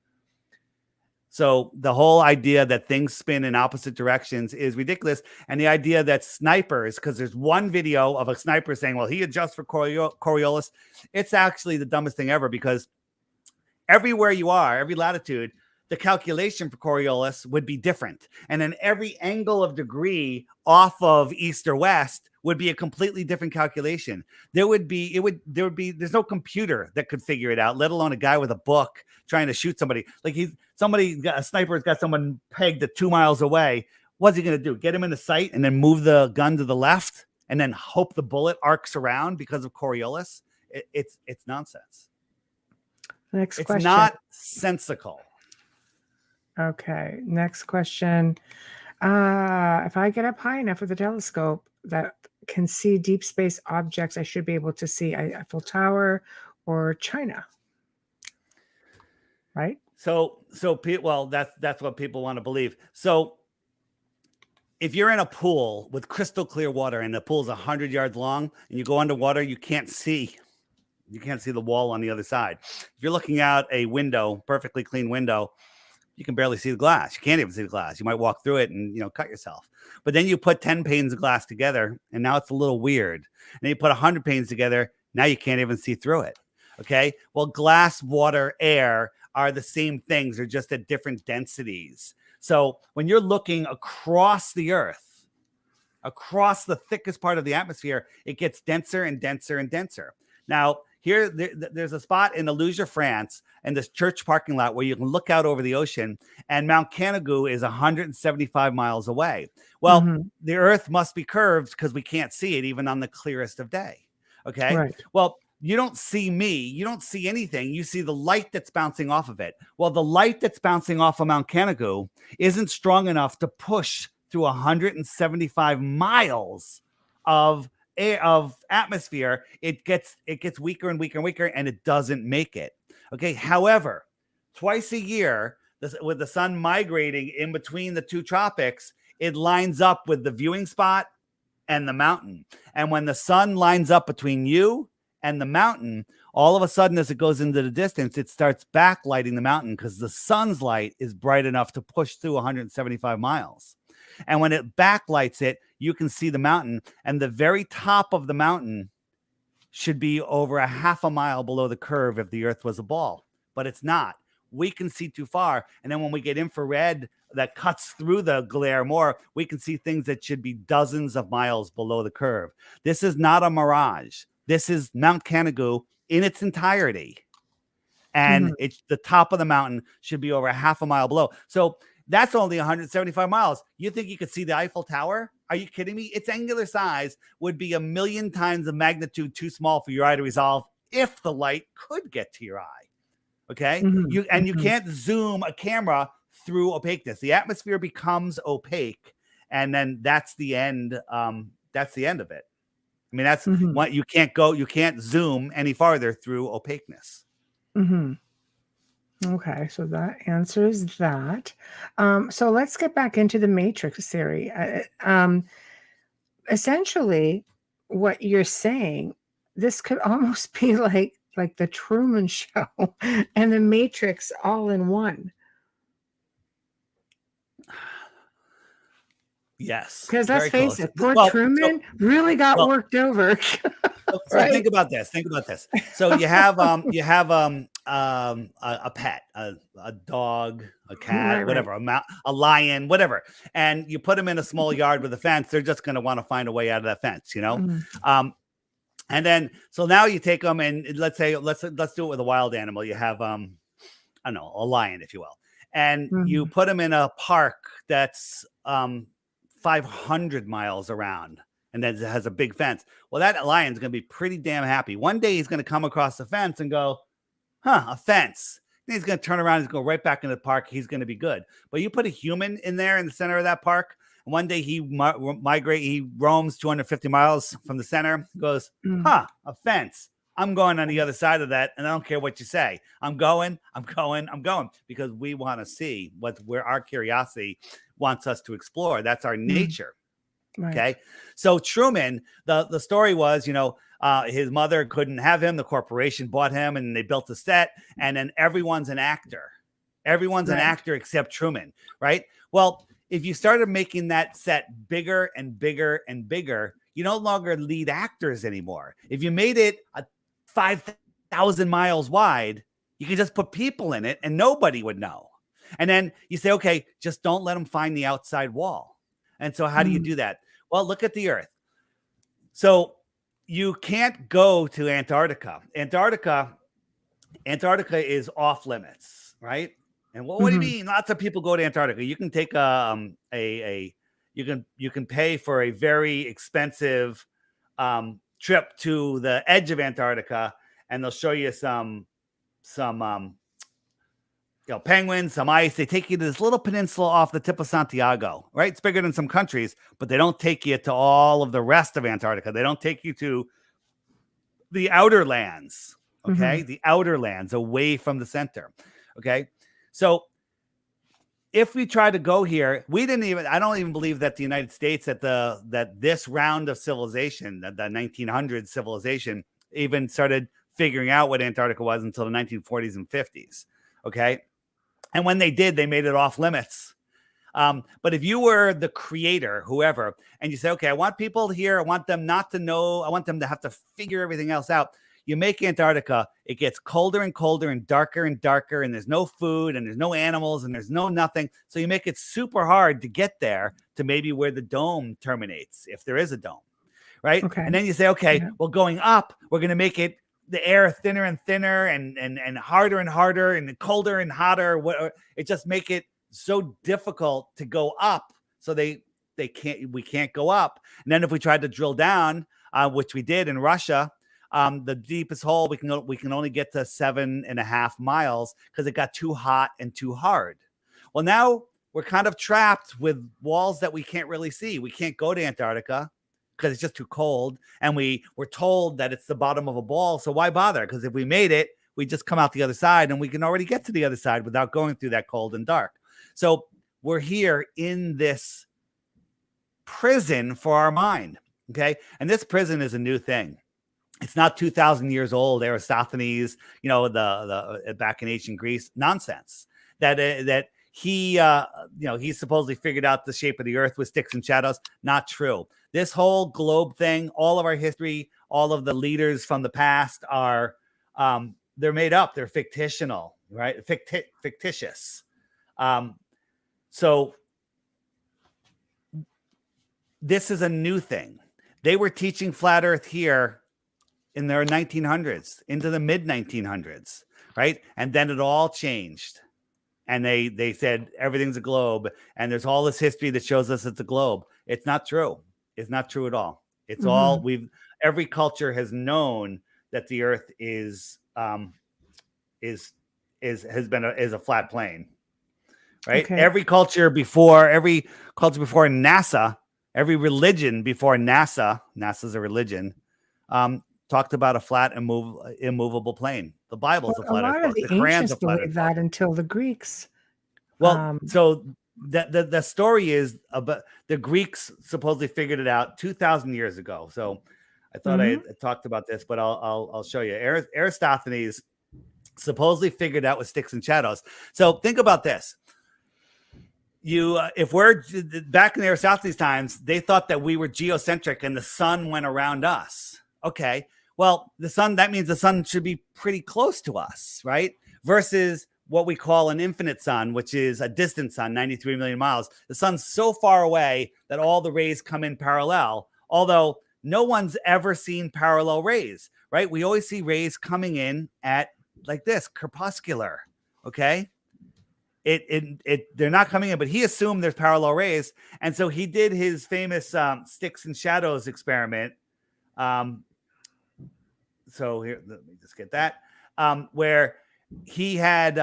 So the whole idea that things spin in opposite directions is ridiculous. And the idea that snipers, because there's one video of a sniper saying, well, he adjusts for Coriolis. It's actually the dumbest thing ever, because everywhere you are, every latitude, the calculation for Coriolis would be different. And then every angle of degree off of east or west would be a completely different calculation. There's no computer that could figure it out, let alone a guy with a book trying to shoot somebody. Like a sniper's got someone pegged at 2 miles away. What's he going to do? Get him in the sight and then move the gun to the left and then hope the bullet arcs around because of Coriolis? It's nonsense. Next question. It's not sensical. Okay, next question. If I get up high enough with a telescope that can see deep space objects, I should be able to see Eiffel Tower or China, right? Well, that's what people want to believe. So if you're in a pool with crystal clear water and the pool's 100 yards long and you go underwater, you can't see the wall on the other side. If you're looking out a window, perfectly clean window, you can barely see the glass. You can't even see the glass. You might walk through it and, cut yourself. But then you put 10 panes of glass together, and now it's a little weird. And then you put 100 panes together, now you can't even see through it. Okay? Well, glass, water, air are the same things. They're just at different densities. So when you're looking across the Earth, across the thickest part of the atmosphere, it gets denser and denser and denser. Now, there's a spot in Aluja, France, and this church parking lot where you can look out over the ocean, and Mount Canigou is 175 miles away. Well, the Earth must be curved because we can't see it even on the clearest of day. Okay. Right. Well, you don't see me. You don't see anything. You see the light that's bouncing off of it. Well, the light that's bouncing off of Mount Canigou isn't strong enough to push through 175 miles of atmosphere. It gets weaker and weaker and weaker, and it doesn't make it. Okay. However, twice a year, with the sun migrating in between the two tropics, it lines up with the viewing spot and the mountain. And when the sun lines up between you and the mountain, all of a sudden, as it goes into the distance, it starts backlighting the mountain because the sun's light is bright enough to push through 175 miles. And when it backlights it, you can see the mountain, and the very top of the mountain should be over a half a mile below the curve if the Earth was a ball, but it's not. We can see too far. And then when we get infrared that cuts through the glare more, we can see things that should be dozens of miles below the curve. This is not a mirage. This is Mount Canigou in its entirety. And it's the top of the mountain should be over a half a mile below. So that's only 175 miles. You think you could see the Eiffel Tower? Are you kidding me? Its angular size would be 1,000,000 times the magnitude too small for your eye to resolve if the light could get to your eye. Okay? You can't zoom a camera through opaqueness. The atmosphere becomes opaque, and then that's the end. That's the end of it. I mean, that's what you can't zoom any farther through opaqueness. Okay, so that answers that. So let's get back into the Matrix theory. Essentially, what you're saying, this could almost be like the Truman Show and the Matrix all in one. Yes, Because let's very face close. it, poor Well, Truman really got well, worked over, so right? think about this. Think about this. So you have a pet, a dog, a Right, cat, right. whatever, a lion, whatever, and you put them in a small yard with a fence. They're just going to want to find a way out of that fence, you know. Mm, Um, and then so now you take them and let's do it with a wild animal. You have I don't know, a lion, if you will, and you mm, put them in a park that's 500 miles around and then it has a big fence. Well, that lion's going to be pretty damn happy. One day he's going to come across the fence and go, huh, a fence. Then he's going to turn around and go right back into the park. He's going to be good. But you put a human in there in the center of that park. And one day he roams 250 miles from the center, goes, mm, huh, a fence. I'm going on the other side of that, and I don't care what you say. I'm going, because we want to see where our curiosity wants us to explore. That's our mm, nature. right. Okay. So Truman, the story was, his mother couldn't have him. The corporation bought him and they built a set, and then everyone's an actor. Everyone's an Right. actor except Truman, right? Well, if you started making that set bigger and bigger and bigger, you no longer lead actors anymore. If you made it 5,000 miles wide, you could just put people in it and nobody would know. And then you say, okay, just don't let them find the outside wall. And so how do you Mm, do that? Well, look at the Earth. So you can't go to Antarctica. Antarctica is off limits, right? And what do you mhm, mean? Lots of people go to Antarctica. You can take you can pay for a very expensive trip to the edge of Antarctica, and they'll show you some penguins, some ice. They take you to this little peninsula off the tip of Santiago, right? It's bigger than some countries, but they don't take you to all of the rest of Antarctica. They don't take you to the outer lands, okay? mhm. The outer lands away from the center, okay? So if we try to go here, I don't even believe that the United States, that this round of civilization, the 1900s civilization, even started figuring out what Antarctica was until the 1940s and 50s, okay? And when they did, they made it off limits. But if you were the creator, whoever, and you say, okay, I want people here, I want them not to know, I want them to have to figure everything else out. You make Antarctica, it gets colder and colder and darker, and there's no food and there's no animals and there's no nothing. So you make it super hard to get there to maybe where the dome terminates, if there is a dome, right? Okay. And then you say, okay, Yeah. well, going up, we're going to make it the air thinner and thinner and harder and harder and colder and hotter. It just make it so difficult to go up. So we can't go up. And then if we tried to drill down, which we did in Russia, the deepest hole we can only get to 7.5 miles because it got too hot and too hard. Well, now we're kind of trapped with walls that we can't really see. We can't go to Antarctica because it's just too cold. And we're told that it's the bottom of a ball. So why bother? Because if we made it, we just come out the other side and we can already get to the other side without going through that cold and dark. So we're here in this prison for our mind. Okay. And this prison is a new thing. It's not 2,000 years old. Aristophanes, the back in ancient Greece, nonsense. That he supposedly figured out the shape of the earth with sticks and shadows. Not true. This whole globe thing, all of our history, all of the leaders from the past are, they're made up. They're fictional, right? Fictitious. So this is a new thing. They were teaching flat earth here in their 1900s into the mid 1900s, right? And then it all changed. And they said everything's a globe. And there's all this history that shows us it's a globe. It's not true. It's not true at all. It's all every culture has known that the earth is a flat plane, right? Okay. Every culture before NASA, every religion before NASA's a religion, talked about a flat immovable plane. The Bible's a A flat lot earth of book. the The Quran's a ancients flat earth believed book. that until the Greeks. Well, so the story is about the Greeks supposedly figured it out 2,000 years ago. So I thought I talked about this, but I'll show you. Aristophanes supposedly figured out with sticks and shadows. So think about this. If we're back in Aristophanes times, they thought that we were geocentric and the sun went around us. Okay. Well, that means the sun should be pretty close to us, right? Versus what we call an infinite sun, which is a distant sun, 93 million miles. The sun's so far away that all the rays come in parallel, although no one's ever seen parallel rays, right? We always see rays coming in at like this, crepuscular, okay? They're not coming in, but he assumed there's parallel rays. And so he did his famous sticks and shadows experiment. So here, let me just get that, where he had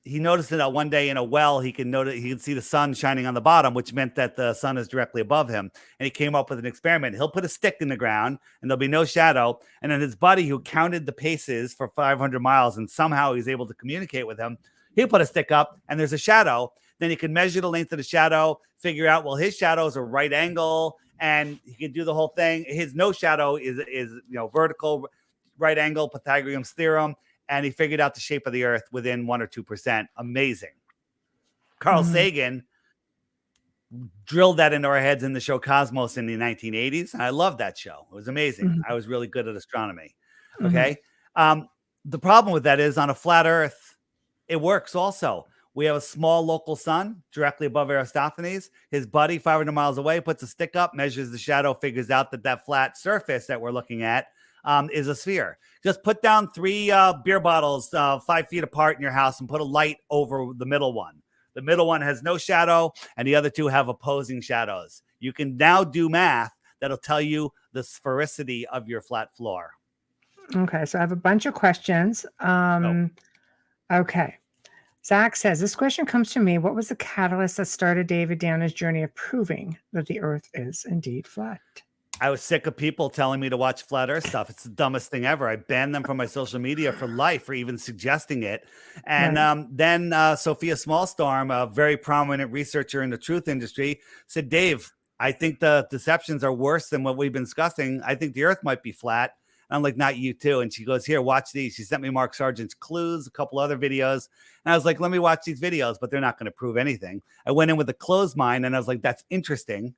he noticed that one day in a well he could see the sun shining on the bottom, which meant that the sun is directly above him. And he came up with an experiment. He'll put a stick in the ground and there'll be no shadow. And then his buddy, who counted the paces for 500 miles and somehow he's able to communicate with him, he'll put a stick up and there's a shadow. Then he can measure the length of the shadow, figure out, well, his shadow is a right angle, and he can do the whole thing. His no shadow is vertical, right angle, Pythagorean's theorem. And he figured out the shape of the earth within 1 or 2%. Amazing. Carl Sagan drilled that into our heads in the show Cosmos in the 1980s. And I loved that show. It was amazing. I was really good at astronomy. Okay. The problem with that is on a flat earth, it works also. We have a small local sun directly above Aristophanes. His buddy, 500 miles away, puts a stick up, measures the shadow, figures out that flat surface that we're looking at is a sphere. Just put down 3 beer bottles 5 feet apart in your house and put a light over the middle one. The middle one has no shadow and the other 2 have opposing shadows. You can now do math that'll tell you the sphericity of your flat floor. Okay, so I have a bunch of questions. Okay. Zach says, this question comes to me. What was the catalyst that started David down his journey of proving that the earth is indeed flat? I was sick of people telling me to watch flat earth stuff. It's the dumbest thing ever. I banned them from my social media for life for even suggesting it. And then Sophia Smallstorm, a very prominent researcher in the truth industry, said, Dave, I think the deceptions are worse than what we've been discussing. I think the earth might be flat. And I'm like, not you too. And she goes, here, watch these. She sent me Mark Sargent's Clues, a couple other videos. And I was like, let me watch these videos, but they're not going to prove anything. I went in with a closed mind and I was like, that's interesting.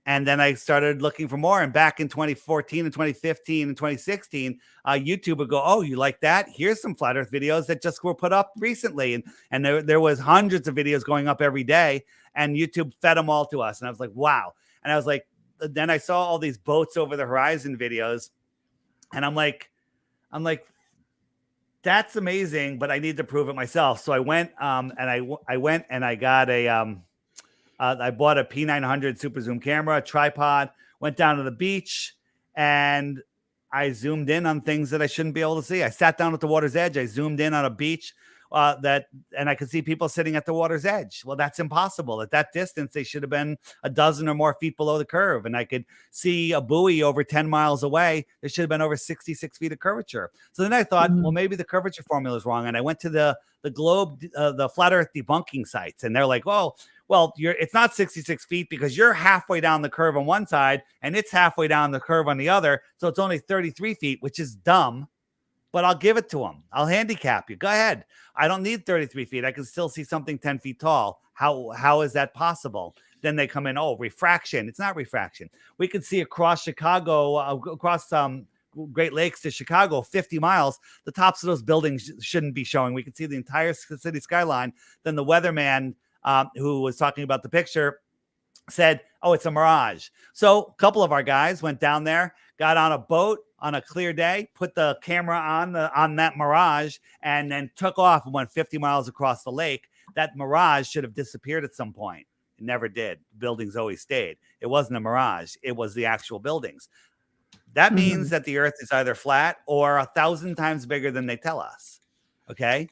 And then I started looking for more. And back in 2014 and 2015 and 2016, YouTube would go, oh, you like that? Here's some flat earth videos that just were put up recently. And there was hundreds of videos going up every day. And YouTube fed them all to us. And I was like, wow. And I was like, then I saw all these boats over the horizon videos. And I'm like, that's amazing, but I need to prove it myself. So I went and I got I bought a P900 super zoom camera, a tripod, went down to the beach, and I zoomed in on things that I shouldn't be able to see. I sat down at the water's edge. I zoomed in on a beach and I could see people sitting at the water's edge. Well, that's impossible. At that distance, they should have been a dozen or more feet below the curve. And I could see a buoy over 10 miles away. There should have been over 66 feet of curvature. So then I thought, well, maybe the curvature formula is wrong. And I went to the globe, the flat earth debunking sites. And they're like, oh, well, it's not 66 feet because you're halfway down the curve on one side and it's halfway down the curve on the other. So it's only 33 feet, which is dumb. But I'll give it to them. I'll handicap you. Go ahead. I don't need 33 feet. I can still see something 10 feet tall. How is that possible? Then they come in, oh, refraction. It's not refraction. We can see across Chicago, across Great Lakes to Chicago, 50 miles. The tops of those buildings shouldn't be showing. We can see the entire city skyline. Then the weatherman who was talking about the picture said, oh, it's a mirage. So a couple of our guys went down there, got on a boat on a clear day, put the camera on that mirage, and then took off and went 50 miles across the lake. That mirage should have disappeared at some point. It never did. Buildings always stayed. It wasn't a mirage. It was the actual buildings. That means that the earth is either flat or 1,000 times bigger than they tell us. Okay?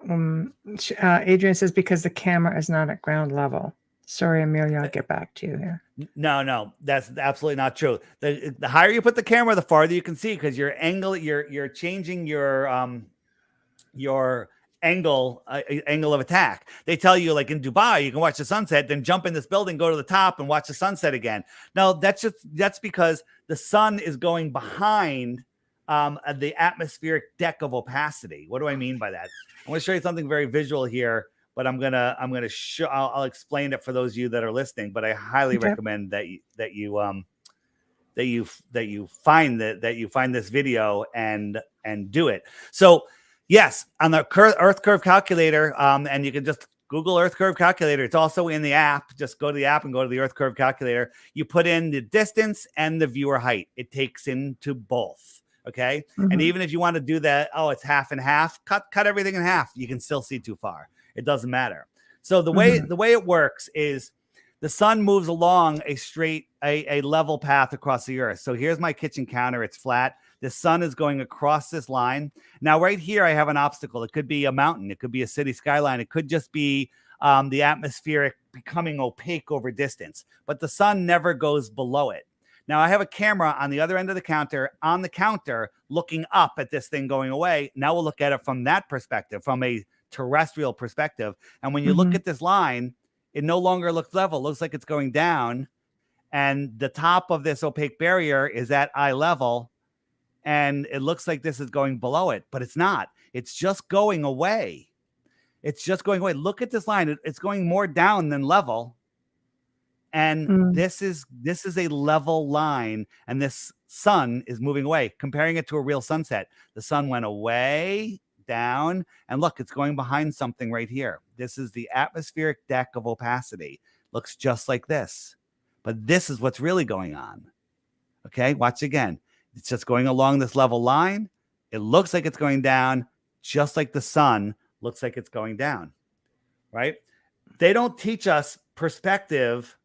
Adrian says because the camera is not at ground level. Sorry, Amelia, I'll get back to you here. No, that's absolutely not true. The higher you put the camera, the farther you can see, because your angle, you're changing your angle angle of attack. They tell you, like in Dubai, you can watch the sunset, then jump in this building, go to the top, and watch the sunset again. No, that's because the sun is going behind the atmospheric deck of opacity. What do I mean by that? I'm going to show you something very visual here, but I'm gonna show. I'll explain it for those of you that are listening. But I highly recommend that you find this video and do it. So yes, on the Earth curve calculator, and you can just Google Earth curve calculator. It's also in the app. Just go to the app and go to the Earth curve calculator. You put in the distance and the viewer height. It takes into both. Okay. Mm-hmm. And even if you want to do that, it's half and half, cut everything in half. You can still see too far. It doesn't matter. So the way it works is the sun moves along a level path across the earth. So here's my kitchen counter. It's flat. The sun is going across this line. Now, right here, I have an obstacle. It could be a mountain. It could be a city skyline. It could just be the atmospheric becoming opaque over distance. But the sun never goes below it. Now, I have a camera on the other end of the counter, looking up at this thing going away. Now we'll look at it from that perspective, from a terrestrial perspective. And when you look at this line, it no longer looks level. It looks like it's going down. And the top of this opaque barrier is at eye level. And it looks like this is going below it, but it's not. It's just going away. It's just going away. Look at this line. It's going more down than level. And this is a level line, and this sun is moving away. Comparing it to a real sunset, the sun went away, down, and look, it's going behind something right here. This is the atmospheric deck of opacity. Looks just like this, but this is what's really going on. Okay, watch again. It's just going along this level line. It looks like it's going down, just like the sun looks like it's going down, right? They don't teach us perspective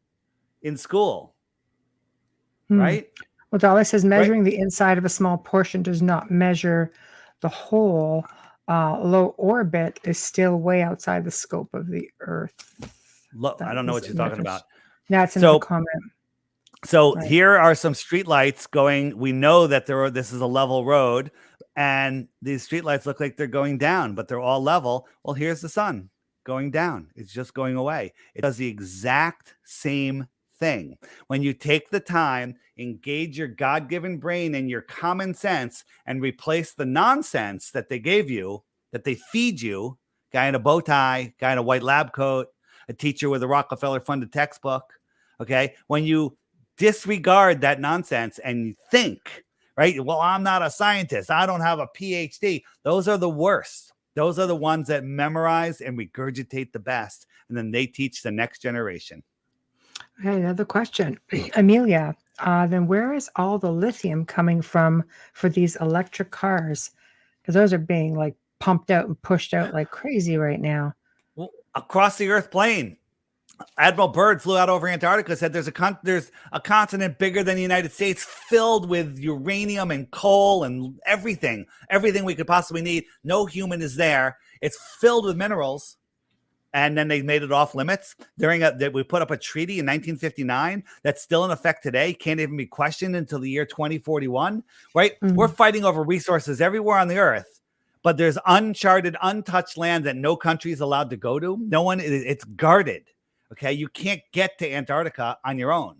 in school, right? Well, Dolly says measuring the inside of a small portion does not measure the whole. Low orbit is still way outside the scope of the Earth. I don't know what you're talking about. That's in the comment. So here are some street lights going. We know that this is a level road, and these street lights look like they're going down, but they're all level. Well, here's the sun going down. It's just going away. It does the exact same thing. When you take the time, engage your God-given brain and your common sense, and replace the nonsense that they gave you, that they feed you, guy in a bow tie, guy in a white lab coat, a teacher with a Rockefeller-funded textbook, okay? When you disregard that nonsense and you think, right? Well, I'm not a scientist. I don't have a PhD. Those are the worst. Those are the ones that memorize and regurgitate the best, and then they teach the next generation. Okay, another question. Amelia, then where is all the lithium coming from for these electric cars? Because those are being like pumped out and pushed out like crazy right now. Well, across the Earth plane. Admiral Byrd flew out over Antarctica, said there's a continent bigger than the United States filled with uranium and coal and everything we could possibly need. No human is there. It's filled with minerals. And then they made it off limits. We put up a treaty in 1959 that's still in effect today, can't even be questioned until the year 2041, right? We're fighting over resources everywhere on the earth, but there's uncharted, untouched land that no country is allowed to go to. It's guarded, okay? You can't get to Antarctica on your own.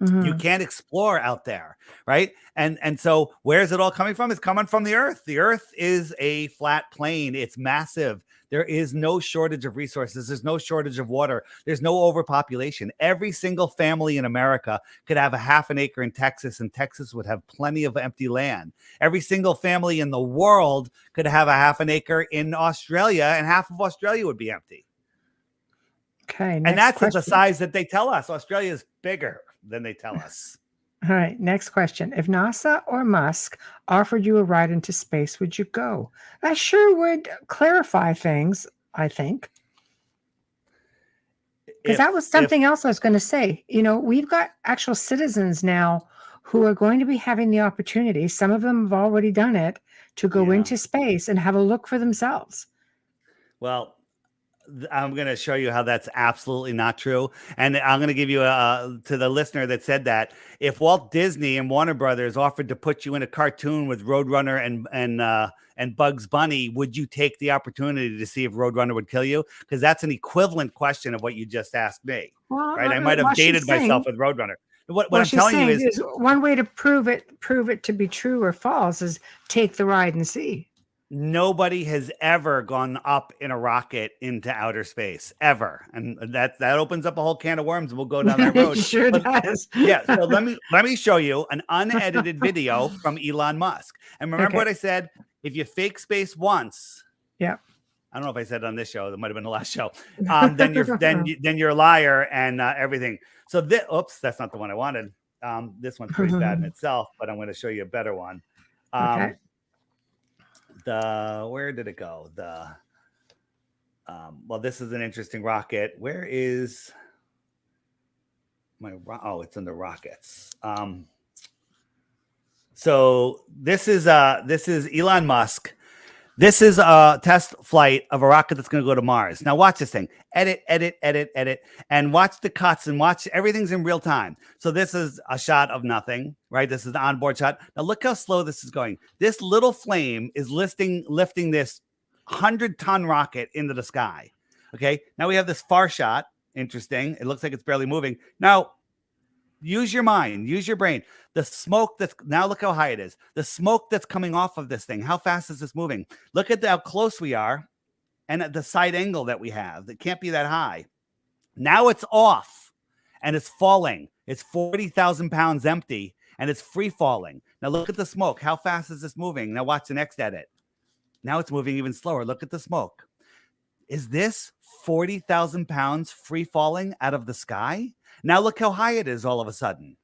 You can't explore out there, right? And so where's it all coming from? It's coming from the earth. The earth is a flat plane. It's massive. There is no shortage of resources. There's no shortage of water. There's no overpopulation. Every single family in America could have a half an acre in Texas, and Texas would have plenty of empty land. Every single family in the world could have a half an acre in Australia, and half of Australia would be empty. Okay. And that's at the size that they tell us. Australia is bigger than they tell us. All right, next question. If NASA or Musk offered you a ride into space, would you go? That sure would clarify things, I think. Because that was something else I was going to say. You know, we've got actual citizens now who are going to be having the opportunity, some of them have already done it, to go into space and have a look for themselves. Well, I'm going to show you how that's absolutely not true. And I'm going to give you to the listener that said that, if Walt Disney and Warner Brothers offered to put you in a cartoon with Roadrunner and Bugs Bunny, would you take the opportunity to see if Roadrunner would kill you? Because that's an equivalent question of what you just asked me. Well, right? I might have dated myself with Roadrunner. What I'm telling you is one way to prove it to be true or false is take the ride and see. Nobody has ever gone up in a rocket into outer space, ever. And that opens up a whole can of worms. We'll go down that road. It sure does. Yeah. So let me show you an unedited video from Elon Musk. And remember what I said? If you fake space once, yeah. I don't know if I said it on this show. That might have been the last show. Then you're a liar and everything. So oops, that's not the one I wanted. This one's pretty bad in itself, but I'm going to show you a better one. Okay. Where did it go? Well, this is an interesting rocket. Where is my it's in the rockets. So this is Elon Musk. This is a test flight of a rocket that's going to go to Mars. Now watch this thing. Edit, and watch the cuts and watch everything's in real time. So this is a shot of nothing, right? This is the onboard shot. Now look how slow this is going. This little flame is lifting this 100-ton rocket into the sky. Okay. Now we have this far shot. Interesting. It looks like it's barely moving. Now use your mind, use your brain. The smoke now look how high it is. The smoke that's coming off of this thing. How fast is this moving? Look at how close we are and at the side angle that we have. It can't be that high. Now it's off and it's falling. It's 40,000 pounds empty and it's free falling. Now look at the smoke. How fast is this moving? Now watch the next edit. Now it's moving even slower. Look at the smoke. Is this 40,000 pounds free falling out of the sky? Now look how high it is all of a sudden.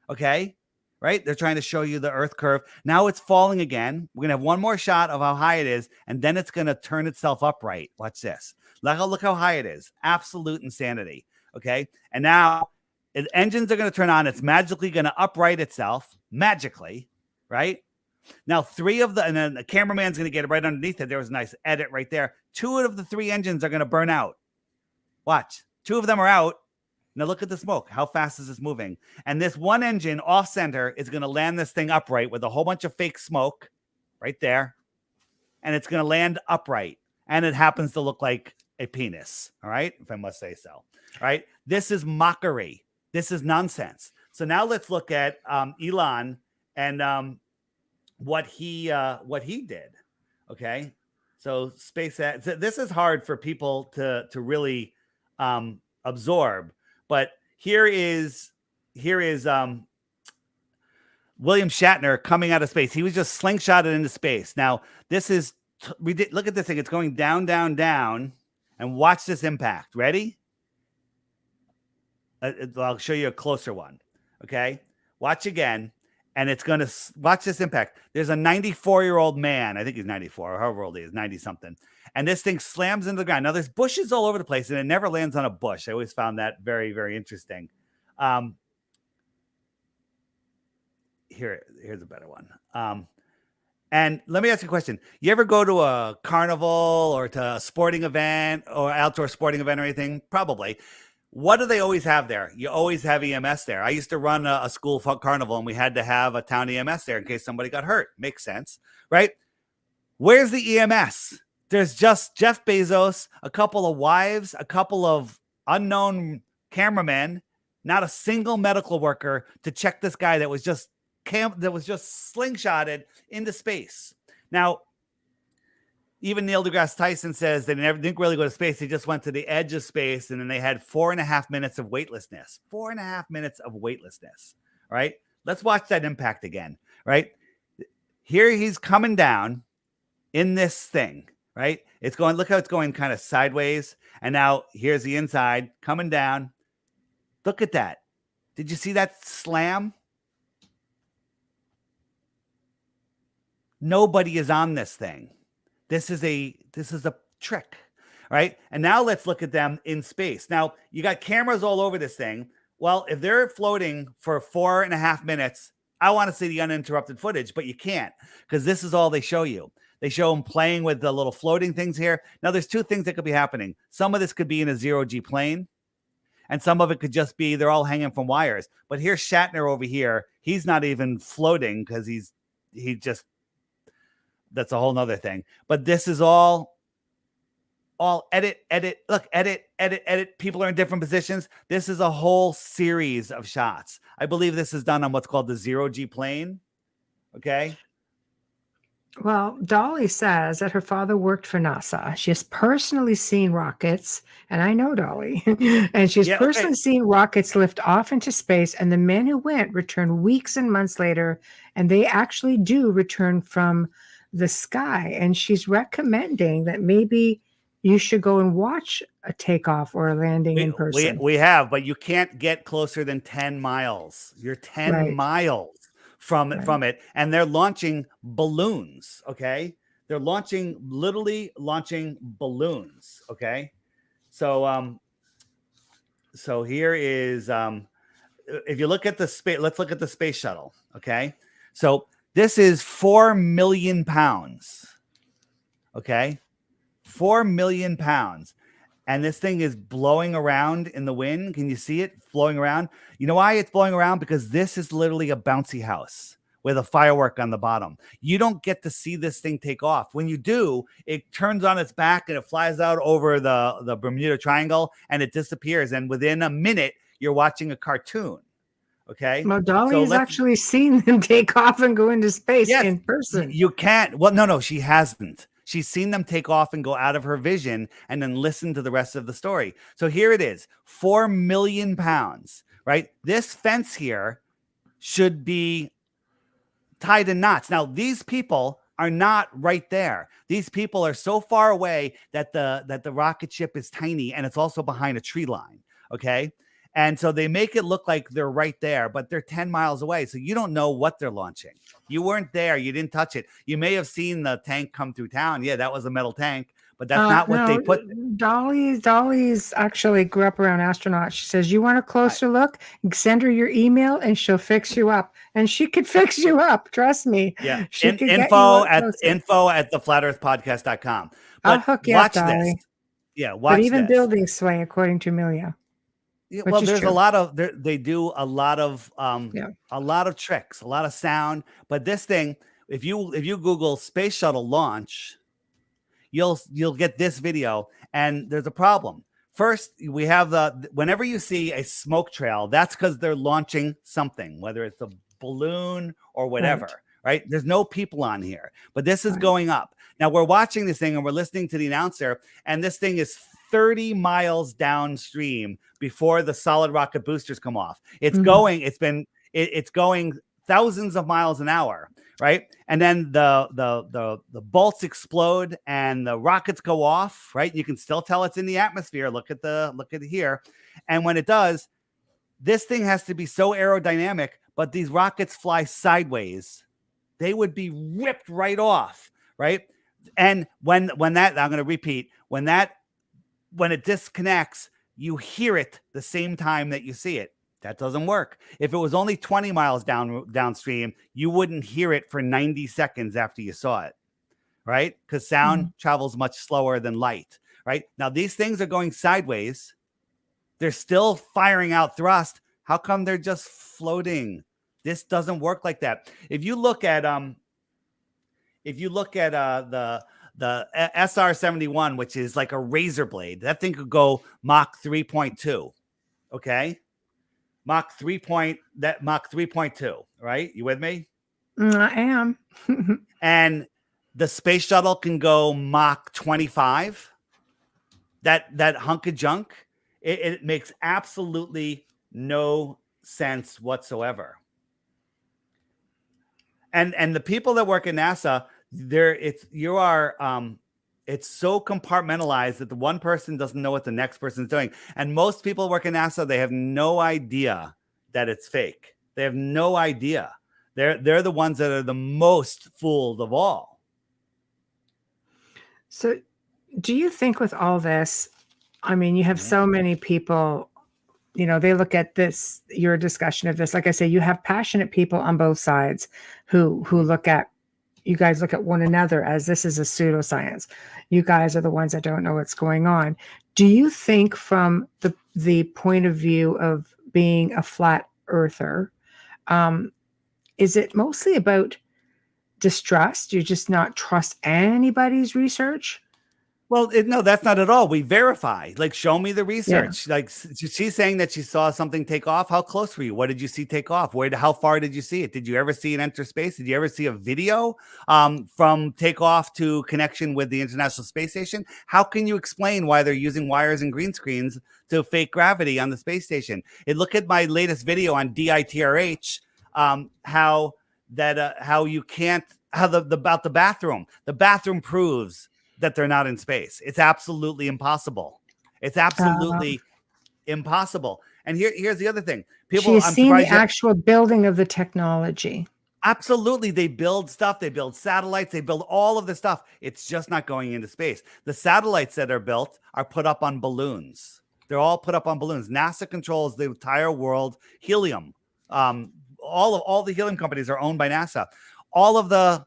Okay. Right. They're trying to show you the earth curve. Now it's falling again. We're going to have one more shot of how high it is. And then it's going to turn itself upright. Watch this. Look how high it is. Absolute insanity. Okay. And now the engines are going to turn on. It's magically going to upright itself magically. Right. Now, and then the cameraman's going to get it right underneath it. There was a nice edit right there. 2 of the 3 engines are going to burn out. Watch. 2 of them are out. Now look at the smoke. How fast is this moving? And this one engine off center is going to land this thing upright with a whole bunch of fake smoke right there. And it's going to land upright. And it happens to look like a penis. All right. If I must say so. All right. This is mockery. This is nonsense. So now let's look at Elon and what he did. Okay. So SpaceX, this is hard for people to really absorb. But here is William Shatner coming out of space. He was just slingshotted into space. Now, look at this thing. It's going down, down, down. And watch this impact. Ready? I'll show you a closer one. Okay? Watch again. And it's going to watch this impact. There's a 94-year-old man. I think he's 94, or however old he is, 90-something. And this thing slams into the ground. Now, there's bushes all over the place, and it never lands on a bush. I always found that very, very interesting. Here's a better one. And let me ask you a question. You ever go to a carnival or to a sporting event or outdoor sporting event or anything? Probably. What do they always have there? You always have EMS there. I used to run a school carnival, and we had to have a town EMS there in case somebody got hurt. Makes sense, right? Where's the EMS? There's just Jeff Bezos, a couple of wives, a couple of unknown cameramen, not a single medical worker to check this guy that was just slingshotted into space. Now, even Neil deGrasse Tyson says they didn't really go to space. They just went to the edge of space, and then they had 4.5 minutes of weightlessness. 4.5 minutes of weightlessness. Right? Let's watch that impact again. Right? Here he's coming down in this thing. Right? Look how it's going kind of sideways. And now here's the inside coming down. Look at that. Did you see that slam? Nobody is on this thing. This is a trick, right? And now let's look at them in space. Now you got cameras all over this thing. Well, if they're floating for 4.5 minutes, I want to see the uninterrupted footage, but you can't because this is all they show you. They show him playing with the little floating things here. Now, there's two things that could be happening. Some of this could be in a zero-G plane, and some of it could just be they're all hanging from wires. But here's Shatner over here. He's not even floating because that's a whole nother thing. But this is all edit, look, edit. People are in different positions. This is a whole series of shots. I believe this is done on what's called the zero-G plane. Okay. Well, Dolly says that her father worked for NASA. She has personally seen rockets, and I know Dolly, and she's personally seen rockets lift off into space, and the men who went returned weeks and months later, and they actually do return from the sky. And she's recommending that maybe you should go and watch a takeoff or a landing in person. We have, but you can't get closer than 10 miles. You're 10 miles from it, and they're launching balloons. Okay, they're literally launching balloons. Okay, so so here is if you look at the space, let's look at the space shuttle. Okay, so this is 4 million pounds. Okay, 4 million pounds. And this thing is blowing around in the wind. Can you see it blowing around? You know why it's blowing around? Because this is literally a bouncy house with a firework on the bottom. You don't get to see this thing take off. When you do, it turns on its back and it flies out over the Bermuda Triangle and it disappears. And within a minute, you're watching a cartoon. Okay. Well, Dolly's actually seen them take off and go into space in person. You can't. Well, no, she hasn't. She's seen them take off and go out of her vision and then listen to the rest of the story. So here it is, 4 million pounds, right? This fence here should be tied in knots. Now, these people are not right there. These people are so far away that the rocket ship is tiny and it's also behind a tree line, okay? And so they make it look like they're right there, but they're 10 miles away. So you don't know what they're launching. You weren't there. You didn't touch it. You may have seen the tank come through town. Yeah, that was a metal tank, but that's not what they put. Dolly's actually grew up around astronauts. She says, you want a closer look? Send her your email and she'll fix you up. And she could fix you up. Trust me. Yeah. She info at theflatearthpodcast.com. I'll hook you up, Dolly. This. Yeah. Watch but even this. buildings sway according to Amelia. Yeah, well, there's true. They do a lot of tricks, a lot of sound. But this thing, if you Google space shuttle launch, you'll get this video, and there's a problem. First, we have whenever you see a smoke trail, that's because they're launching something, whether it's a balloon or whatever. Right? There's no people on here, but this is going up. Now we're watching this thing and we're listening to the announcer, and this thing is 30 miles downstream before the solid rocket boosters come off. It's it's going thousands of miles an hour, right? And then the bolts explode and the rockets go off, right? You can still tell it's in the atmosphere. Look at here. And when it does, this thing has to be so aerodynamic, but these rockets fly sideways. They would be ripped right off, right? And when that, I'm going to repeat, when it disconnects, you hear it the same time that you see it. That doesn't work. If it was only 20 miles downstream, you wouldn't hear it for 90 seconds after you saw it, right? Because sound travels much slower than light, right? Now, these things are going sideways. They're still firing out thrust. How come they're just floating? This doesn't work like that. If you look at the SR-71, which is like a razor blade, that thing could go Mach 3.2. Okay, Mach 3.2. Right? You with me? I am. And the space shuttle can go Mach 25. That hunk of junk. It makes absolutely no sense whatsoever. And the people that work at NASA, it's so compartmentalized that the one person doesn't know what the next person's doing. And most people work at NASA, they have no idea that it's fake. They have no idea. They're the ones that are the most fooled of all. So do you think with all this, I mean, you have so many people, they look at this, your discussion of this, like I say, you have passionate people on both sides who look at you guys look at one another as this is a pseudoscience. You guys are the ones that don't know what's going on. Do you think from the point of view of being a flat earther, is it mostly about distrust? You just not trust anybody's research? Well, no, that's not at all. We verify. Like, show me the Yeah. research. Like, she's saying that she saw something take off. How close were you? What did you see take off? How far did you see it? Did you ever see it enter space? Did you ever see a video from takeoff to connection with the International Space Station? How can you explain why they're using wires and green screens to fake gravity on the space station? And look at my latest video on DITRH, how you can't, about the bathroom. The bathroom proves that they're not in space. It's absolutely impossible. It's absolutely impossible. And here's the other thing. She's seen the actual building of the technology. Absolutely. They build stuff. They build satellites. They build all of the stuff. It's just not going into space. The satellites that are built are put up on balloons. They're all put up on balloons. NASA controls the entire world. Helium. All the helium companies are owned by NASA. All of the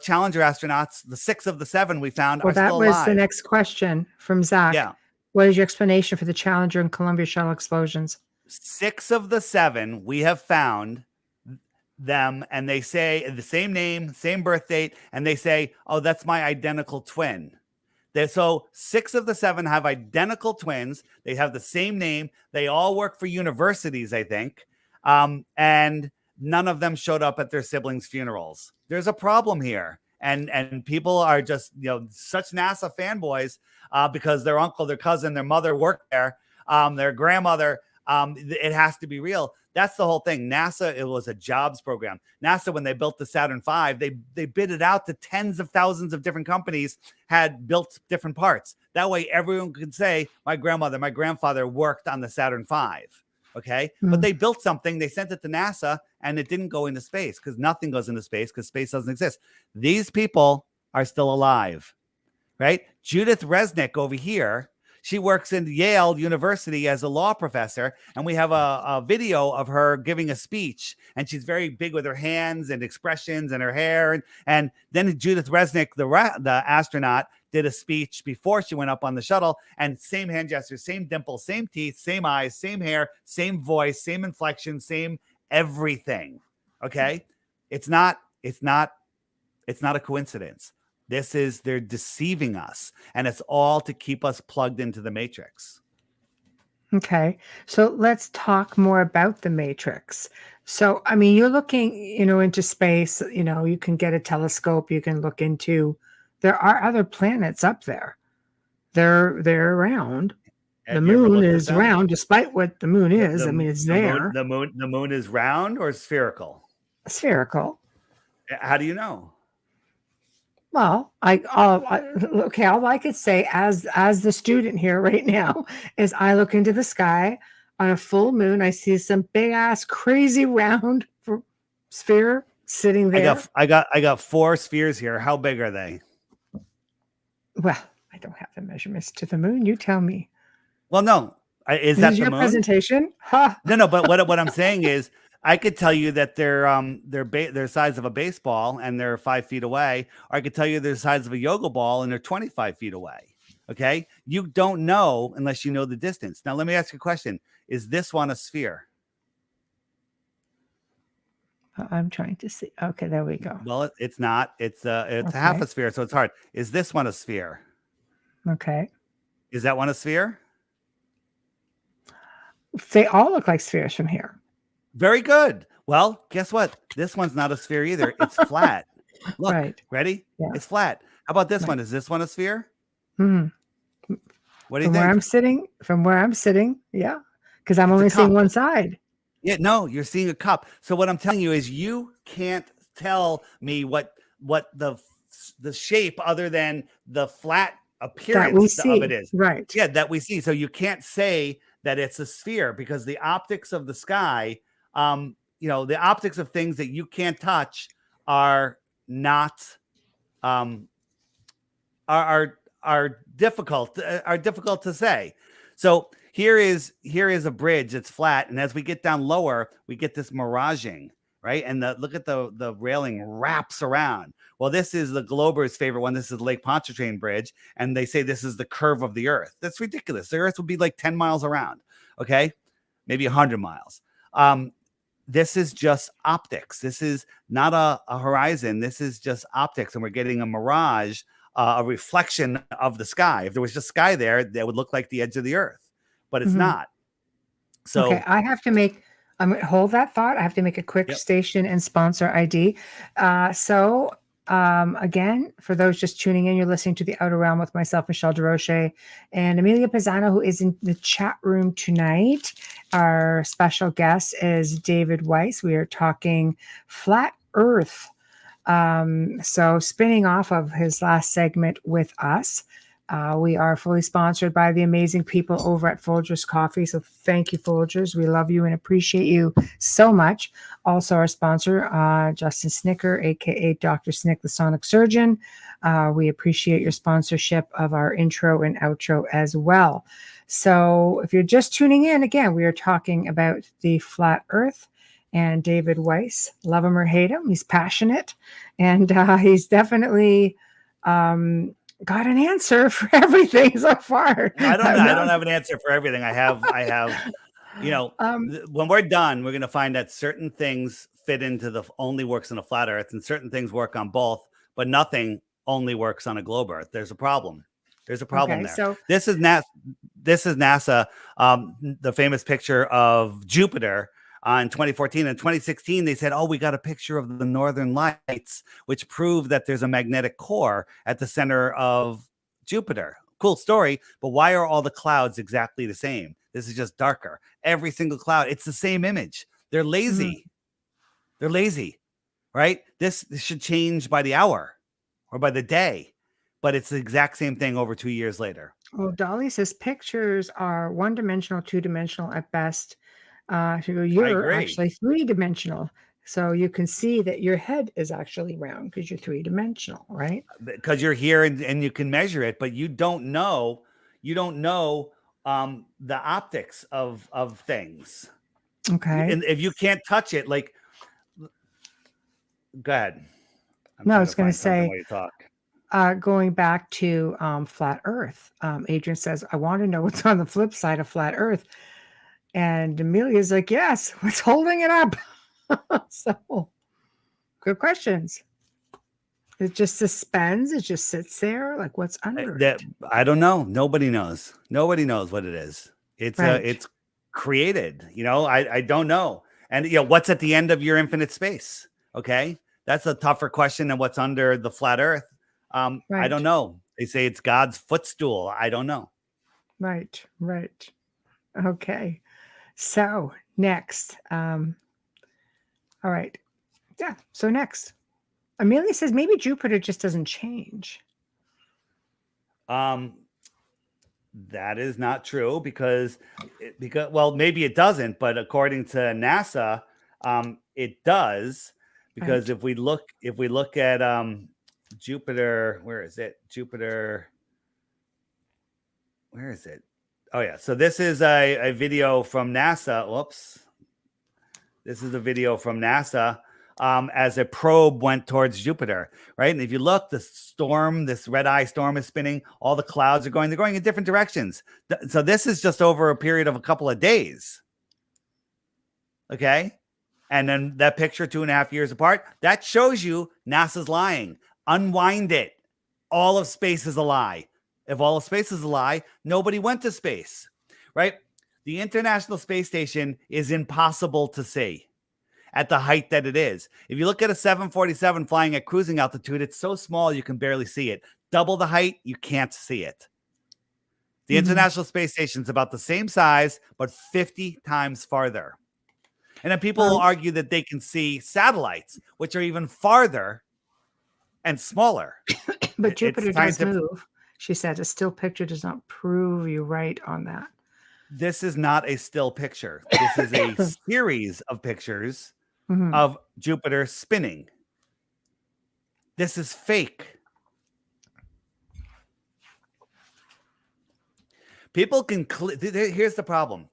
Challenger astronauts, the 6 of the 7 we found, are still alive. That was the next question from Zach. Yeah. What is your explanation for the Challenger and Columbia shuttle explosions? 6 of the 7 we have found them, and they say the same name, same birth date, and they say, "Oh, that's my identical twin." So 6 of the 7 have identical twins. They have the same name. They all work for universities, I think, and none of them showed up at their siblings' funerals. There's a problem here. And people are just, such NASA fanboys because their uncle, their cousin, their mother worked there, their grandmother. It has to be real. That's the whole thing. NASA, it was a jobs program. NASA, when they built the Saturn V, they bid it out to tens of thousands of different companies, had built different parts. That way everyone could say, my grandmother, my grandfather worked on the Saturn V. Okay. But they built something, they sent it to NASA, and it didn't go into space because nothing goes into space because space doesn't exist. These people are still alive, right? Judith Resnick over here, she works in Yale University as a law professor, and we have a video of her giving a speech, and she's very big with her hands and expressions and her hair. And then Judith Resnick, the astronaut, did a speech before she went up on the shuttle, and same hand gestures, same dimples, same teeth, same eyes, same hair, same voice, same inflection, same everything. Okay. It's not a coincidence. They're deceiving us, and it's all to keep us plugged into the matrix. Okay. So let's talk more about the matrix. So, I mean, you're looking, into space, you can get a telescope, you can look into, there are other planets up there. They're around. The moon is round, despite what the moon is. It's there. The moon is round or spherical? Spherical. How do you know? Well, all I could say as the student here right now is I look into the sky on a full moon. I see some big ass crazy round sphere sitting there. I got 4 spheres here. How big are they? Well, I don't have the measurements to the moon. You tell me. Well, no. Is that your the moon? Presentation? Huh. No. But what I'm saying is, I could tell you that they're size of a baseball and they're 5 feet away, or I could tell you they're the size of a yoga ball and they're 25 feet away. Okay, you don't know unless you know the distance. Now, let me ask you a question: is this one a sphere? I'm trying to see. Okay, there we go. Well, it's not. It's half a sphere, so it's hard. Is this one a sphere? Okay. Is that one a sphere? They all look like spheres from here. Very good. Well, guess what? This one's not a sphere either. It's flat. Look, right. Ready? Yeah. It's flat. How about this one? Is this one a sphere? What do you think? From where I'm sitting, yeah, because I'm only seeing one side. Yeah, no, you're seeing a cup. So what I'm telling you is you can't tell me what the shape other than the flat appearance of it is. Right. Yeah, that we see. So you can't say that it's a sphere because the optics of the sky, the optics of things that you can't touch are not are difficult to say. So here is a bridge that's flat, and as we get down lower, we get this miraging, right? And look at the railing wraps around. Well, this is the Glober's favorite one. This is Lake Pontchartrain Bridge, and they say this is the curve of the Earth. That's ridiculous. The Earth would be like 10 miles around, okay? Maybe 100 miles. This is just optics. This is not a horizon. This is just optics, and we're getting a mirage, a reflection of the sky. If there was just sky there, that would look like the edge of the Earth, but it's not. So okay, I have to make. Hold that thought. I have to make a quick station and sponsor ID. Again, for those just tuning in, you're listening to The Outer Realm with myself, Michelle DeRoche, and Amelia Pisano, who is in the chat room tonight. Our special guest is David Weiss. We are talking flat Earth. So spinning off of his last segment with us, we are fully sponsored by the amazing people over at Folgers Coffee. So thank you, Folgers. We love you and appreciate you so much. Also our sponsor, Justin Snicker, aka Dr. Snick, the Sonic Surgeon. We appreciate your sponsorship of our intro and outro as well. So if you're just tuning in, again, we are talking about the flat Earth and David Weiss. Love him or hate him, he's passionate, and he's definitely got an answer for everything so far. I don't have an answer for everything. I have, when we're done, we're going to find that certain things fit into only works on a flat Earth, and certain things work on both, but nothing only works on a globe Earth. There's a problem. There's a problem there. So this is NASA. The famous picture of Jupiter in 2014 and 2016, they said, we got a picture of the northern lights, which prove that there's a magnetic core at the center of Jupiter. Cool story, but why are all the clouds exactly the same? This is just darker. Every single cloud, it's the same image. They're lazy. They're lazy, right? This should change by the hour or by the day, but it's the exact same thing over 2 years later. Well, Dolly says pictures are one-dimensional, two-dimensional at best. You're actually three-dimensional. So you can see that your head is actually round because you're three-dimensional, right? Because you're here and you can measure it, but you don't know the optics of things. Okay. And if you can't touch it, like, go ahead. I was going to say, going back to flat Earth, Adrian says, I want to know what's on the flip side of flat Earth. And Amelia's like, yes, what's holding it up? So, good questions. It just suspends. It just sits there. Like, what's under it? I don't know. Nobody knows. Nobody knows what it is. It's it's created. I don't know. And what's at the end of your infinite space? Okay, that's a tougher question than what's under the flat Earth. I don't know. They say it's God's footstool. I don't know. Right. Okay. So next, all right. Yeah. So next, Amelia says maybe Jupiter just doesn't change. That is not true because maybe it doesn't, but according to NASA, it does, because if we look at Jupiter, where is it? Jupiter, where is it? Oh yeah. So this is a video from NASA. Whoops. This is a video from NASA as a probe went towards Jupiter, right? And if you look, the storm, this red eye storm is spinning. All the clouds are they're going in different directions. So this is just over a period of a couple of days. Okay. And then that picture 2.5 years apart, that shows you NASA's lying. Unwind it. All of space is a lie. If all of space is a lie, nobody went to space, right? The International Space Station is impossible to see at the height that it is. If you look at a 747 flying at cruising altitude, it's so small you can barely see it. Double the height, you can't see it. The International Space Station is about the same size, but 50 times farther. And then people will argue that they can see satellites, which are even farther and smaller. But Jupiter does move. She said a still picture does not prove you right on that. This is not a still picture. This is a series of pictures of Jupiter spinning. This is fake. People can here's the problem.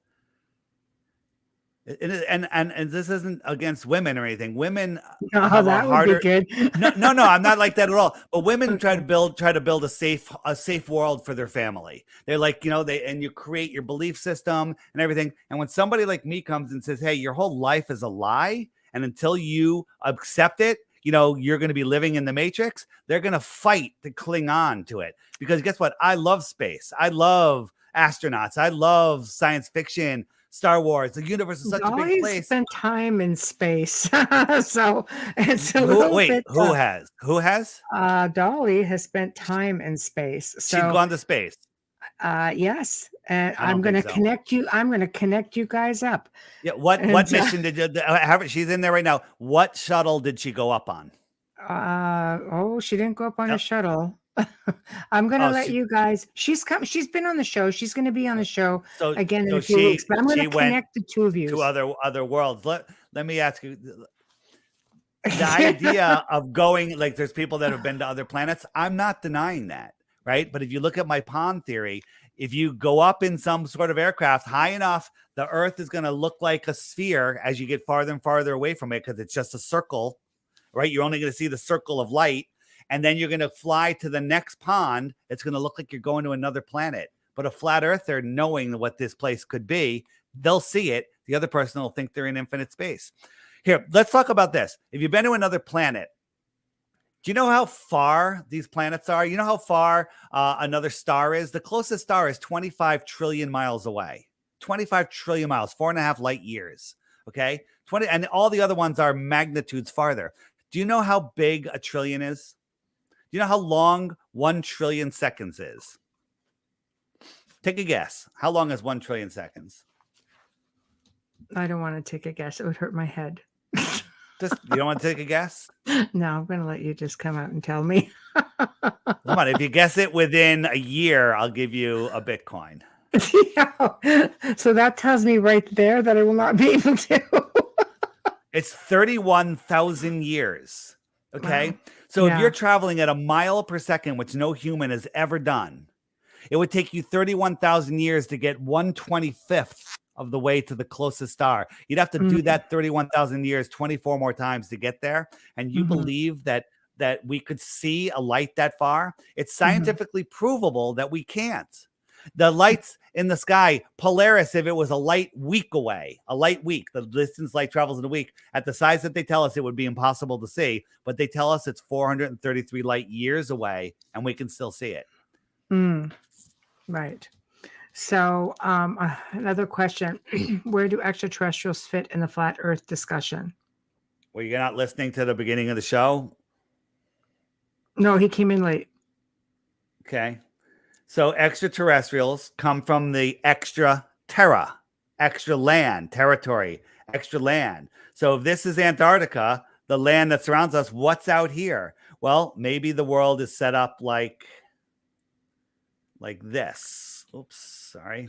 And this isn't against women or anything. Women Oh, have a that would be harder. good. No, I'm not like that at all. But women try Okay. to build a safe world for their family. They're like, and you create your belief system and everything. And when somebody like me comes and says, "Hey, your whole life is a lie," and until you accept it, you're going to be living in the matrix. They're going to fight to cling on to it, because guess what? I love space. I love astronauts. I love science fiction. Star Wars. The universe is such a big Dolly place. spent time in space, so it's a Who? little Wait, bit who tough. has? Who has? Dolly has spent time in space, She's so gone to space. yes, and I don't think so. I'm going to connect you guys up. Yeah. What And mission did you have? She's in there right now. What shuttle did she go up on? she didn't go up on a Yep. shuttle. I'm going to Oh, let you guys. She's been on the show. She's going to be on the show so again in so a few weeks. she But I'm going she to went connect the two of you to other worlds. Let me ask you. The idea of going, like, there's people that have been to other planets. I'm not denying that, right? But if you look at my pond theory, if you go up in some sort of aircraft high enough, the Earth is going to look like a sphere as you get farther and farther away from it, because it's just a circle, right? You're only going to see the circle of light, and then you're going to fly to the next pond. It's going to look like you're going to another planet. But a flat earther, knowing what this place could be, they'll see it. The other person will think they're in infinite space. Here, let's talk about this. If you've been to another planet, do you know how far these planets are? You know how far another star is? The closest star is 25 trillion miles away. 25 trillion miles, 4.5 light years. Okay. And all the other ones are magnitudes farther. Do you know how big a trillion is? Do you know how long 1 trillion seconds is? Take a guess. How long is 1 trillion seconds? I don't want to take a guess. It would hurt my head. You don't want to take a guess? No, I'm going to let you just come out and tell me. Come on. If you guess it within a year, I'll give you a Bitcoin. Yeah. So that tells me right there that I will not be able to. It's 31,000 years. Okay. Wow. So Yeah. if you're traveling at a mile per second, which no human has ever done, it would take you 31,000 years to get 1/25th of the way to the closest star. You'd have to do that 31,000 years, 24 more times to get there. And you believe that we could see a light that far? It's scientifically provable that we can't. The lights in the sky, Polaris, if it was a light week away, the distance light travels in a week, at the size that they tell us, it would be impossible to see. But they tell us it's 433 light years away, and we can still see it. Right. So another question. Where do extraterrestrials fit in the flat earth discussion? Well, you're not listening to the beginning of the show? No, he came in late. Okay. So extraterrestrials come from the extra terra, extra land, territory, extra land. So if this is Antarctica, the land that surrounds us, what's out here? Well, maybe the world is set up like this. Oops, sorry.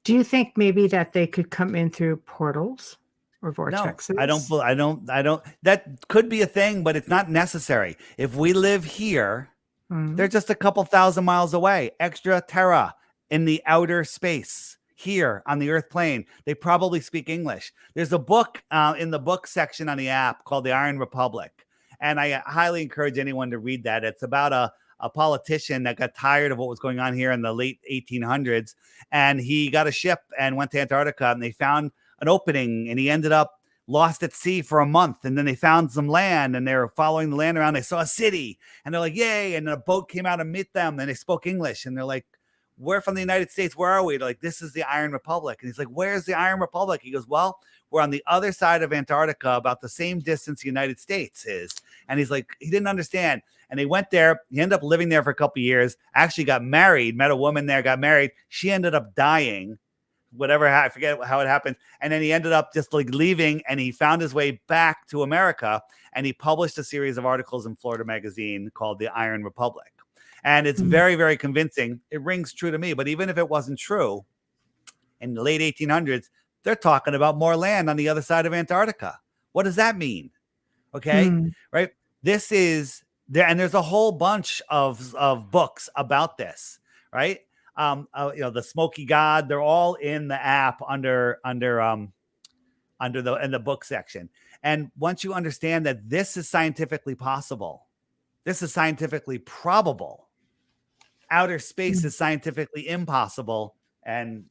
Do you think maybe that they could come in through portals or vortexes? No, I don't. That could be a thing, but it's not necessary. If we live here, they're just a couple thousand miles away. Extra terra, in the outer space, here on the Earth plane. They probably speak English. There's a book in the book section on the app called The Iron Republic. And I highly encourage anyone to read that. It's about a politician that got tired of what was going on here in the late 1800s. And he got a ship and went to Antarctica, and they found an opening, and he ended up lost at sea for a month. And then they found some land, and they were following the land around. They saw a city, and they're like, yay. And then a boat came out and met them, and they spoke English. And they're like, we're from the United States. Where are we? They're like, this is the Iron Republic. And he's like, where's the Iron Republic? He goes, well, we're on the other side of Antarctica, about the same distance the United States is. And he's like, he didn't understand. And they went there. He ended up living there for a couple of years, actually got married, met a woman there, got married. She ended up dying, whatever, I forget how it happened. And then he ended up just like leaving, and he found his way back to America, and he published a series of articles in Florida Magazine called The Iron Republic. And it's very, very convincing. It rings true to me. But even if it wasn't true, in the late 1800s, they're talking about more land on the other side of Antarctica. What does that mean? Okay, right? This is there, and there's a whole bunch of books about this, right? The Smoky God, they're all in the app under in the book section. And once you understand that this is scientifically possible, this is scientifically probable, outer space is scientifically impossible and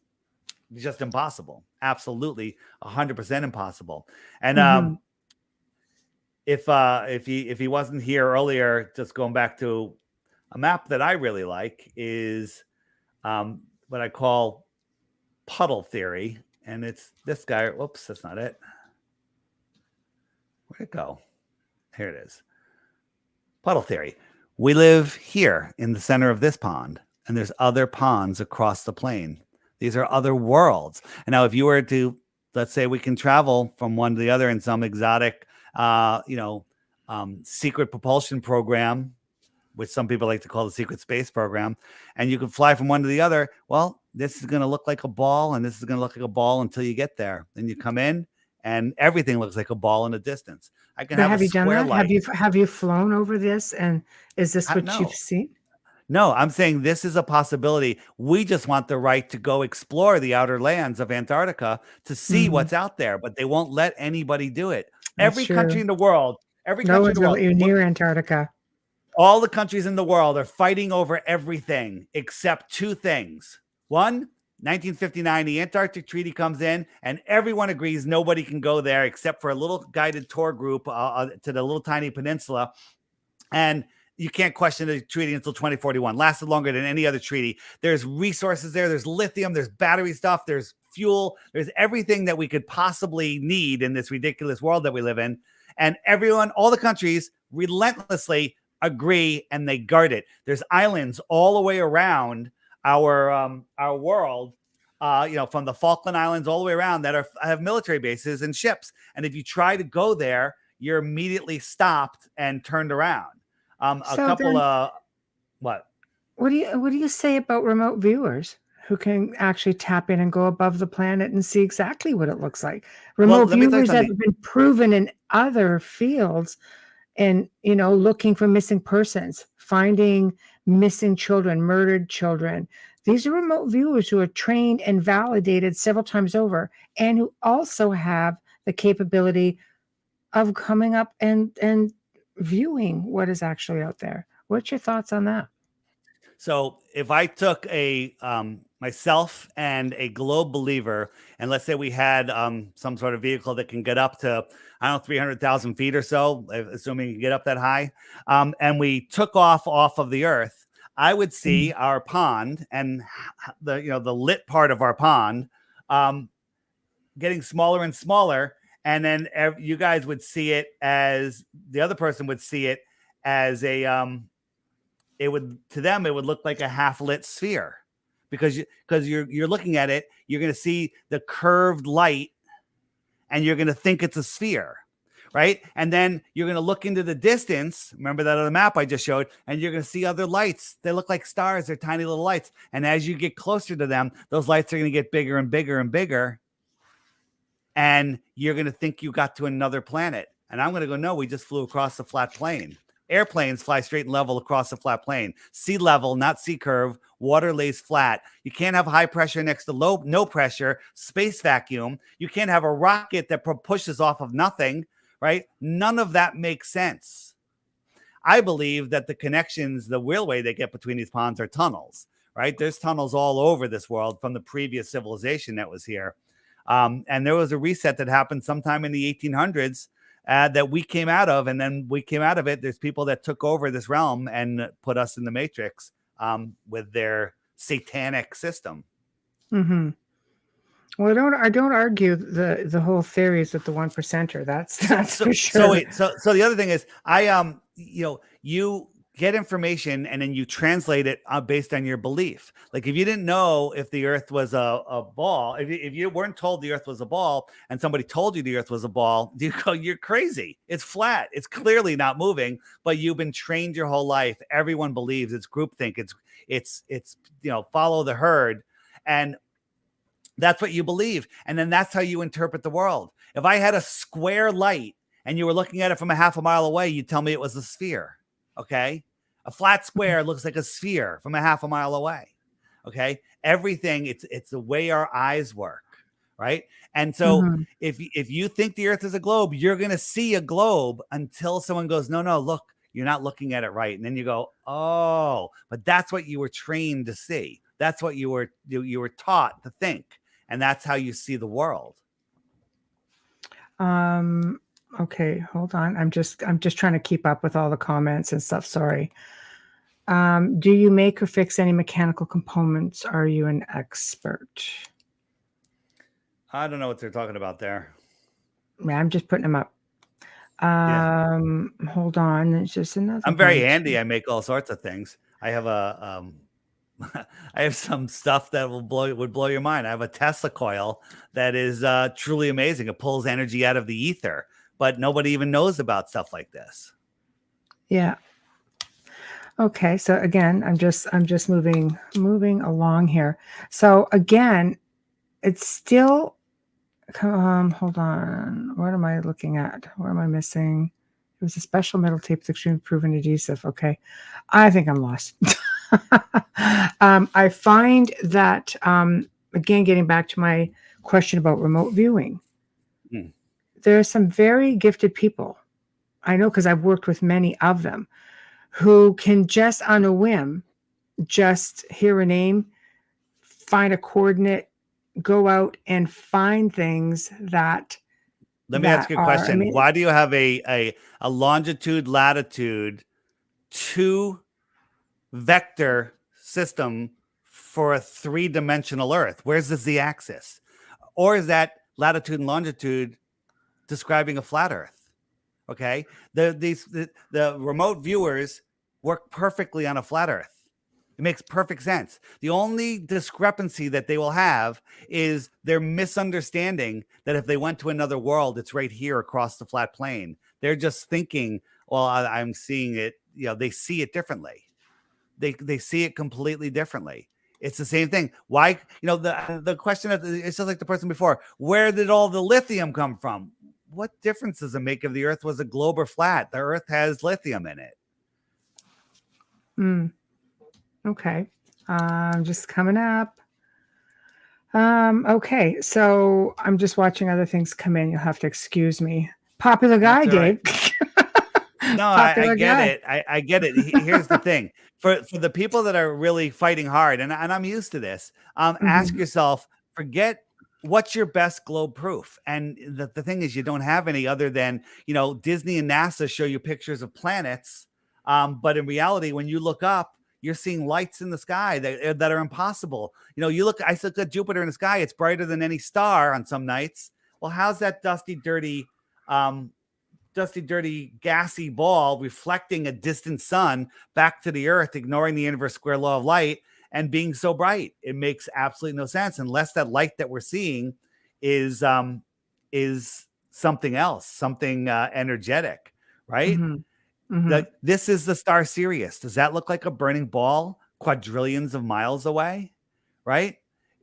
just impossible. Absolutely 100% impossible. And if he wasn't here earlier, just going back to a map that I really like is what I call puddle theory. And it's this guy. Whoops, that's not it. Where'd it go? Here it is. Puddle theory. We live here in the center of this pond, and there's other ponds across the plane. These are other worlds. And now if you were to, let's say we can travel from one to the other in some exotic, secret propulsion program, which some people like to call the secret space program, and you can fly from one to the other. Well, this is going to look like a ball, and this is going to look like a ball until you get there. Then you come in, and everything looks like a ball in the distance. I can have you done that? light. Have you flown over this? And is this what you've seen? No, I'm saying this is a possibility. We just want the right to go explore the outer lands of Antarctica to see what's out there, but they won't let anybody do it. Every country in the world, near Antarctica. All the countries in the world are fighting over everything except two things. One, 1959, the Antarctic Treaty comes in, and everyone agrees nobody can go there except for a little guided tour group to the little tiny peninsula. And you can't question the treaty until 2041. Lasted longer than any other treaty. There's resources there. There's lithium. There's battery stuff. There's fuel. There's everything that we could possibly need in this ridiculous world that we live in. And everyone, all the countries relentlessly agree, and they guard it. There's islands all the way around our world, from the Falkland Islands all the way around that have military bases and ships. And if you try to go there, you're immediately stopped and turned around. What do you say about remote viewers who can actually tap in and go above the planet and see exactly what it looks like? Remote viewers that have been proven in other fields, and looking for missing persons, finding missing children, murdered children. These are remote viewers who are trained and validated several times over, and who also have the capability of coming up and viewing what is actually out there. What's your thoughts on that? So if I took myself and a globe believer, and let's say we had some sort of vehicle that can get up to, 300,000 feet or so, assuming you can get up that high, and we took off of the Earth, I would see our pond and the lit part of our pond getting smaller and smaller. And then you guys would see it as the other person would see it as to them, it would look like a half lit sphere because you're looking at it. You're going to see the curved light and you're going to think it's a sphere. Right. And then you're going to look into the distance. Remember that other map I just showed, and you're going to see other lights. They look like stars. They're tiny little lights. And as you get closer to them, those lights are going to get bigger and bigger and bigger. And you're going to think you got to another planet. And I'm going to go, no, we just flew across the flat plane. Airplanes fly straight and level across the flat plane. Sea level, not sea curve. Water lays flat. You can't have high pressure next to no pressure. Space vacuum. You can't have a rocket that pushes off of nothing, right? None of that makes sense. I believe that the connections, the real way they get between these ponds are tunnels, right? There's tunnels all over this world from the previous civilization that was here. And there was a reset that happened sometime in the 1800s that we came out of. And then we came out of it. There's people that took over this realm and put us in the matrix with their satanic system. Mm-hmm. Well, I don't argue the whole theories of the 1%er. That's for sure. So the other thing is you get information and then you translate it based on your belief. Like if you didn't know if the earth was a ball, if you weren't told the earth was a ball and somebody told you the earth was a ball, you go, you're crazy. It's flat. It's clearly not moving, but you've been trained your whole life. Everyone believes it's groupthink. It's follow the herd. And that's what you believe. And then that's how you interpret the world. If I had a square light and you were looking at it from a half a mile away, you'd tell me it was a sphere. Okay. A flat square looks like a sphere from a half a mile away. Okay. Everything, it's the way our eyes work, right? And so Mhm. if you think the earth is a globe, you're going to see a globe until someone goes, no, look, you're not looking at it right. And then you go, oh, but that's what you were trained to see. That's what you were taught to think. And that's how you see the world. Okay, hold on. I'm just trying to keep up with all the comments and stuff. Sorry. Do you make or fix any mechanical components? Are you an expert? I don't know what they're talking about there. Yeah, I'm just putting them up. Yeah. Hold on. There's just another I'm very one. handy. I make all sorts of things. I have I have some stuff that would blow your mind. I have a Tesla coil that is truly amazing. It pulls energy out of the ether, but nobody even knows about stuff like this. Yeah. Okay. So again, I'm just moving along here. So again, it's still hold on. What am I looking at? What am I missing? It was a special metal tape with extremely proven adhesive. Okay. I think I'm lost. I find that again, getting back to my question about remote viewing, there are some very gifted people. I know because I've worked with many of them who can just on a whim, just hear a name, find a coordinate, go out and find things that Let me ask you a are. I question. mean, Why do you have a longitude, latitude, 2 vector system for a 3-dimensional Earth? Where's the z-axis? Or is that latitude and longitude describing a flat Earth? Okay, the remote viewers work perfectly on a flat Earth. It makes perfect sense. The only discrepancy that they will have is their misunderstanding that if they went to another world, it's right here across the flat plane. They're just thinking, well, I'm seeing it. They see it differently. They see it completely differently. It's the same thing. Why? The question it's just like the person before. Where did all the lithium come from? What difference does it make if the Earth was a globe or flat? The Earth has lithium in it. Okay. Just coming up. Okay. So I'm just watching other things come in. You'll have to excuse me. Popular guy, That's all right. Dave. No, I get it. I get it. Here's the thing. For the people that are really fighting hard, and I'm used to this, ask yourself, forget what's your best globe proof. And the thing is, you don't have any other than, Disney and NASA show you pictures of planets. But in reality, when you look up, you're seeing lights in the sky that are impossible. I look at Jupiter in the sky. It's brighter than any star on some nights. Well, how's that dusty, dirty, gassy ball reflecting a distant sun back to the Earth, ignoring the inverse square law of light and being so bright? It makes absolutely no sense unless that light that we're seeing is something else, something energetic, right? This is the star Sirius. Does that look like a burning ball quadrillions of miles away? Right?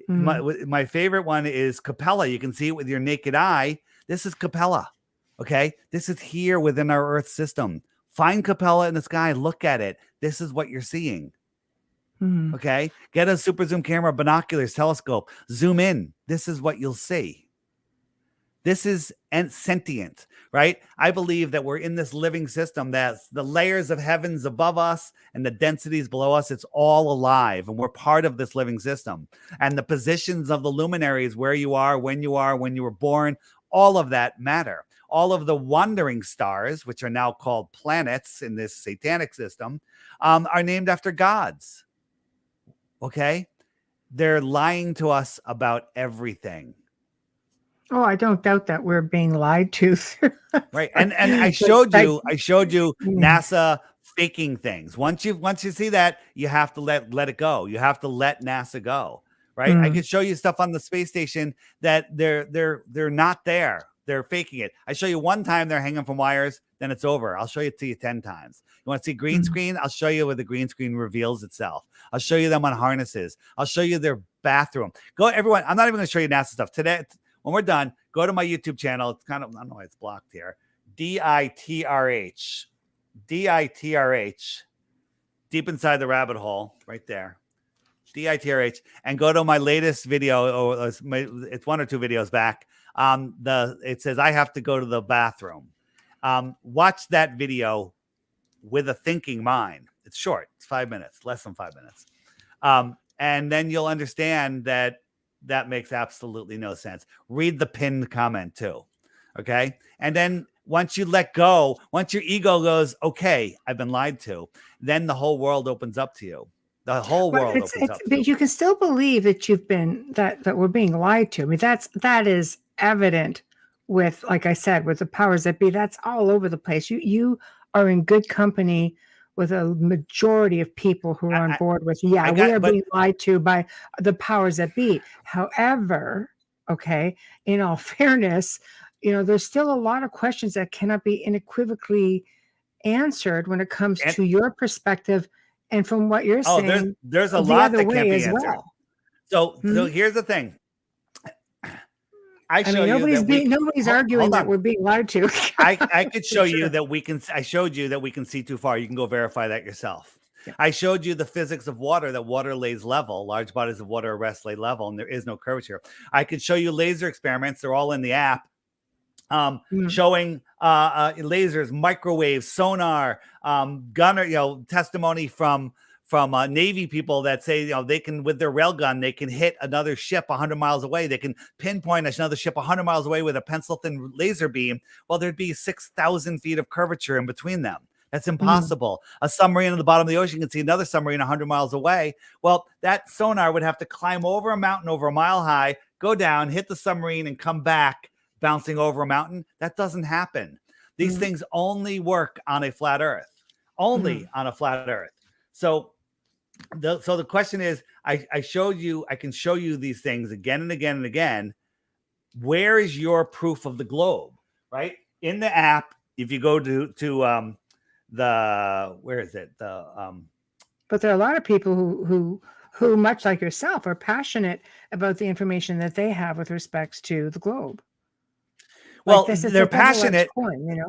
My favorite one is Capella. You can see it with your naked eye. This is Capella. Okay, this is here within our Earth system. Find Capella in the sky, look at it. This is what you're seeing. Okay, get a super zoom camera, binoculars, telescope, zoom in. This is what you'll see. This is sentient, right? I believe that we're in this living system that's the layers of heavens above us and the densities below us. It's all alive, and we're part of this living system. And the positions of the luminaries, where you are, when you were born, all of that matter. All of the wandering stars, which are now called planets in this satanic system, are named after gods. Okay? They're lying to us about everything. Oh, I don't doubt that we're being lied to. Right. And I showed you NASA faking things. Once you see that, you have to let it go. You have to let NASA go. Right. I could show you stuff on the space station that they're not there. They're faking it. I show you one time they're hanging from wires, then it's over. I'll show it to you 10 times. You want to see green screen? I'll show you where the green screen reveals itself. I'll show you them on harnesses. I'll show you their bathroom. Go, everyone. I'm not even going to show you NASA stuff today. When we're done, go to my YouTube channel. It's kind of, I don't know why it's blocked here. DITRH. DITRH. Deep inside the rabbit hole, right there. DITRH, and go to my latest video, or it's 1 or 2 videos back. It says I have to go to the bathroom. Watch that video with a thinking mind. It's short. It's 5 minutes, less than 5 minutes. And then you'll understand that makes absolutely no sense. Read the pinned comment too. Okay. And then once you let go, once your ego goes, okay, I've been lied to, then the whole world opens up to you. The whole world opens up to you. But you can still believe that you've been, that we're being lied to. I mean, that is evident with, like I said, with the powers that be. That's all over the place. You are in good company with a majority of people who are on board with, we are being lied to by the powers that be. However, okay, in all fairness, there's still a lot of questions that cannot be unequivocally answered when it comes to your perspective and from what you're saying. There's a lot that can't be answered. Well. So here's the thing. Nobody's arguing that we're being lied to. I could show you that we can. I showed you that we can see too far. You can go verify that yourself. Yeah. I showed you the physics of water, that water lays level. Large bodies of water rest lay level, and there is no curvature. I could show you laser experiments. They're all in the app. Showing lasers, microwaves, sonar, gunner, testimony from Navy people that say, they can, with their railgun, they can hit another ship 100 miles away. They can pinpoint another ship 100 miles away with a pencil thin laser beam. Well, there'd be 6,000 feet of curvature in between them. That's impossible. A submarine at the bottom of the ocean can see another submarine 100 miles away. Well, that sonar would have to climb over a mountain over a mile high, go down, hit the submarine, and come back bouncing over a mountain. That doesn't happen. These things only work on a flat earth, on a flat earth. So the question is, I showed you, I can show you these things again and again and again. Where is your proof of the globe? Right? In the app, if you go to where is it? But there are a lot of people who much like yourself are passionate about the information that they have with respects to the globe. Well, they're passionate.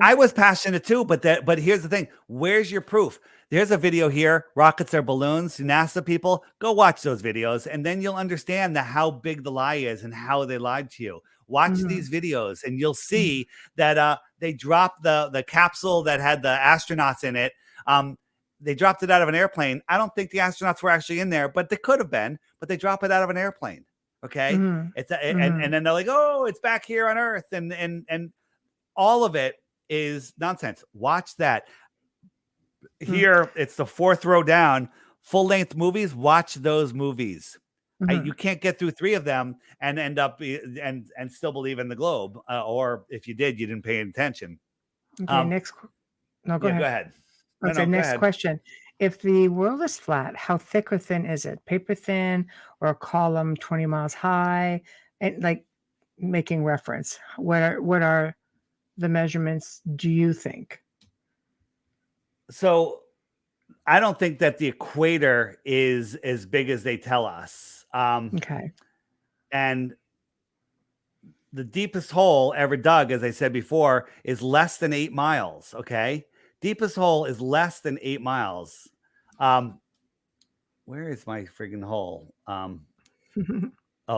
I was passionate too, but here's the thing. Where's your proof? There's a video here. Rockets are balloons. NASA people, go watch those videos, and then you'll understand how big the lie is and how they lied to you. Watch these videos, and you'll see that they dropped the capsule that had the astronauts in it. They dropped it out of an airplane. I don't think the astronauts were actually in there, but they could have been. But they drop it out of an airplane. Okay, and then they're like, oh, it's back here on Earth, and all of it is nonsense. Watch that. Here, it's the 4th row down. Full-length movies. Watch those movies. You can't get through 3 of them and end up and still believe in the globe, or if you did, you didn't pay attention. Okay, go ahead. Okay, next question. If the world is flat, how thick or thin is it? Paper thin or a column 20 miles high? And like making reference. What are the measurements, do you think? So I don't think that the equator is as big as they tell us. Okay. And the deepest hole ever dug, as I said before, is less than 8 miles. Okay. Deepest hole is less than 8 miles. Where is my friggin' hole? Oh,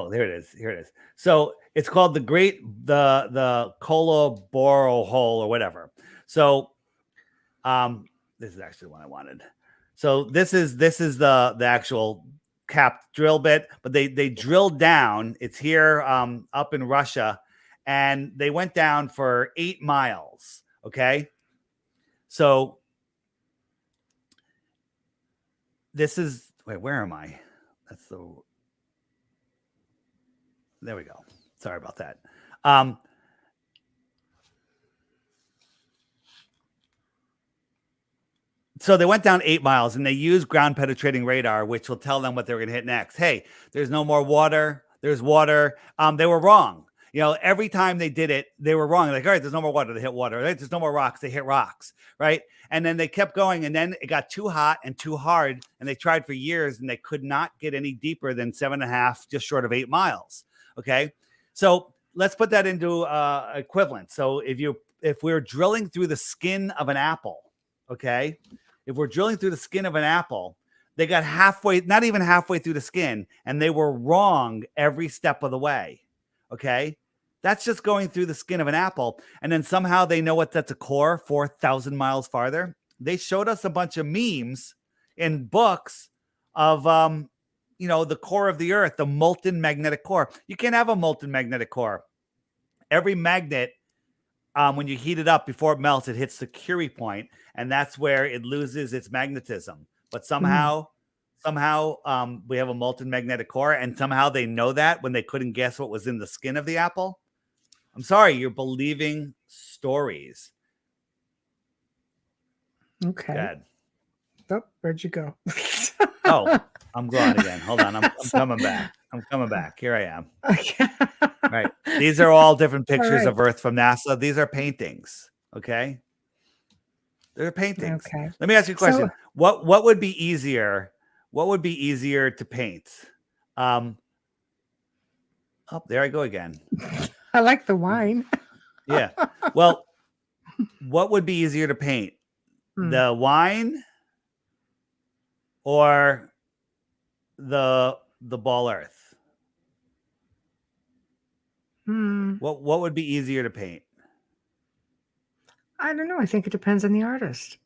there it is. Here it is. So it's called the Colaboro hole or whatever. So this is actually what I wanted. So this is the actual capped drill bit, but they drilled down. It's here up in Russia, and they went down for 8 miles. Okay. So this is, where am I? There we go. Sorry about that. So they went down 8 miles, and they used ground penetrating radar, which will tell them what they're going to hit next. Hey, there's no more water. There's water. They were wrong. Every time they did it, they were wrong. Like, all right, there's no more water. They hit water. Right? There's no more rocks. They hit rocks. Right. And then they kept going, and then it got too hot and too hard. And they tried for years, and they could not get any deeper than 7.5, just short of 8 miles. Okay. So let's put that into equivalent. So if we're drilling through the skin of an apple, okay, if we're drilling through the skin of an apple, They got halfway, not even halfway through the skin, and they were wrong every step of the way. Okay. That's just going through the skin of an apple. And then somehow they know what that's a core 4,000 miles farther. They showed us a bunch of memes in books of, the core of the earth, the molten magnetic core. You can't have a molten magnetic core. Every magnet, when you heat it up before it melts, it hits the Curie point, and that's where it loses its magnetism. But somehow, we have a molten magnetic core, and somehow they know that when they couldn't guess what was in the skin of the apple. I'm sorry, you're believing stories. Okay. Good. Oh, where'd you go? Oh, I'm gone again. Hold on. I'm coming back. I'm coming back. Here I am. Okay. Right. These are all different pictures right. of Earth from NASA. These are paintings. Okay. They're paintings. Okay. Let me ask you a question. So- What would be easier? What would be easier to paint? Oh, there I go again. I like the wine. Yeah. Well, what would be easier to paint? The wine or the ball Earth? What would be easier to paint? I don't know. I think it depends on the artist.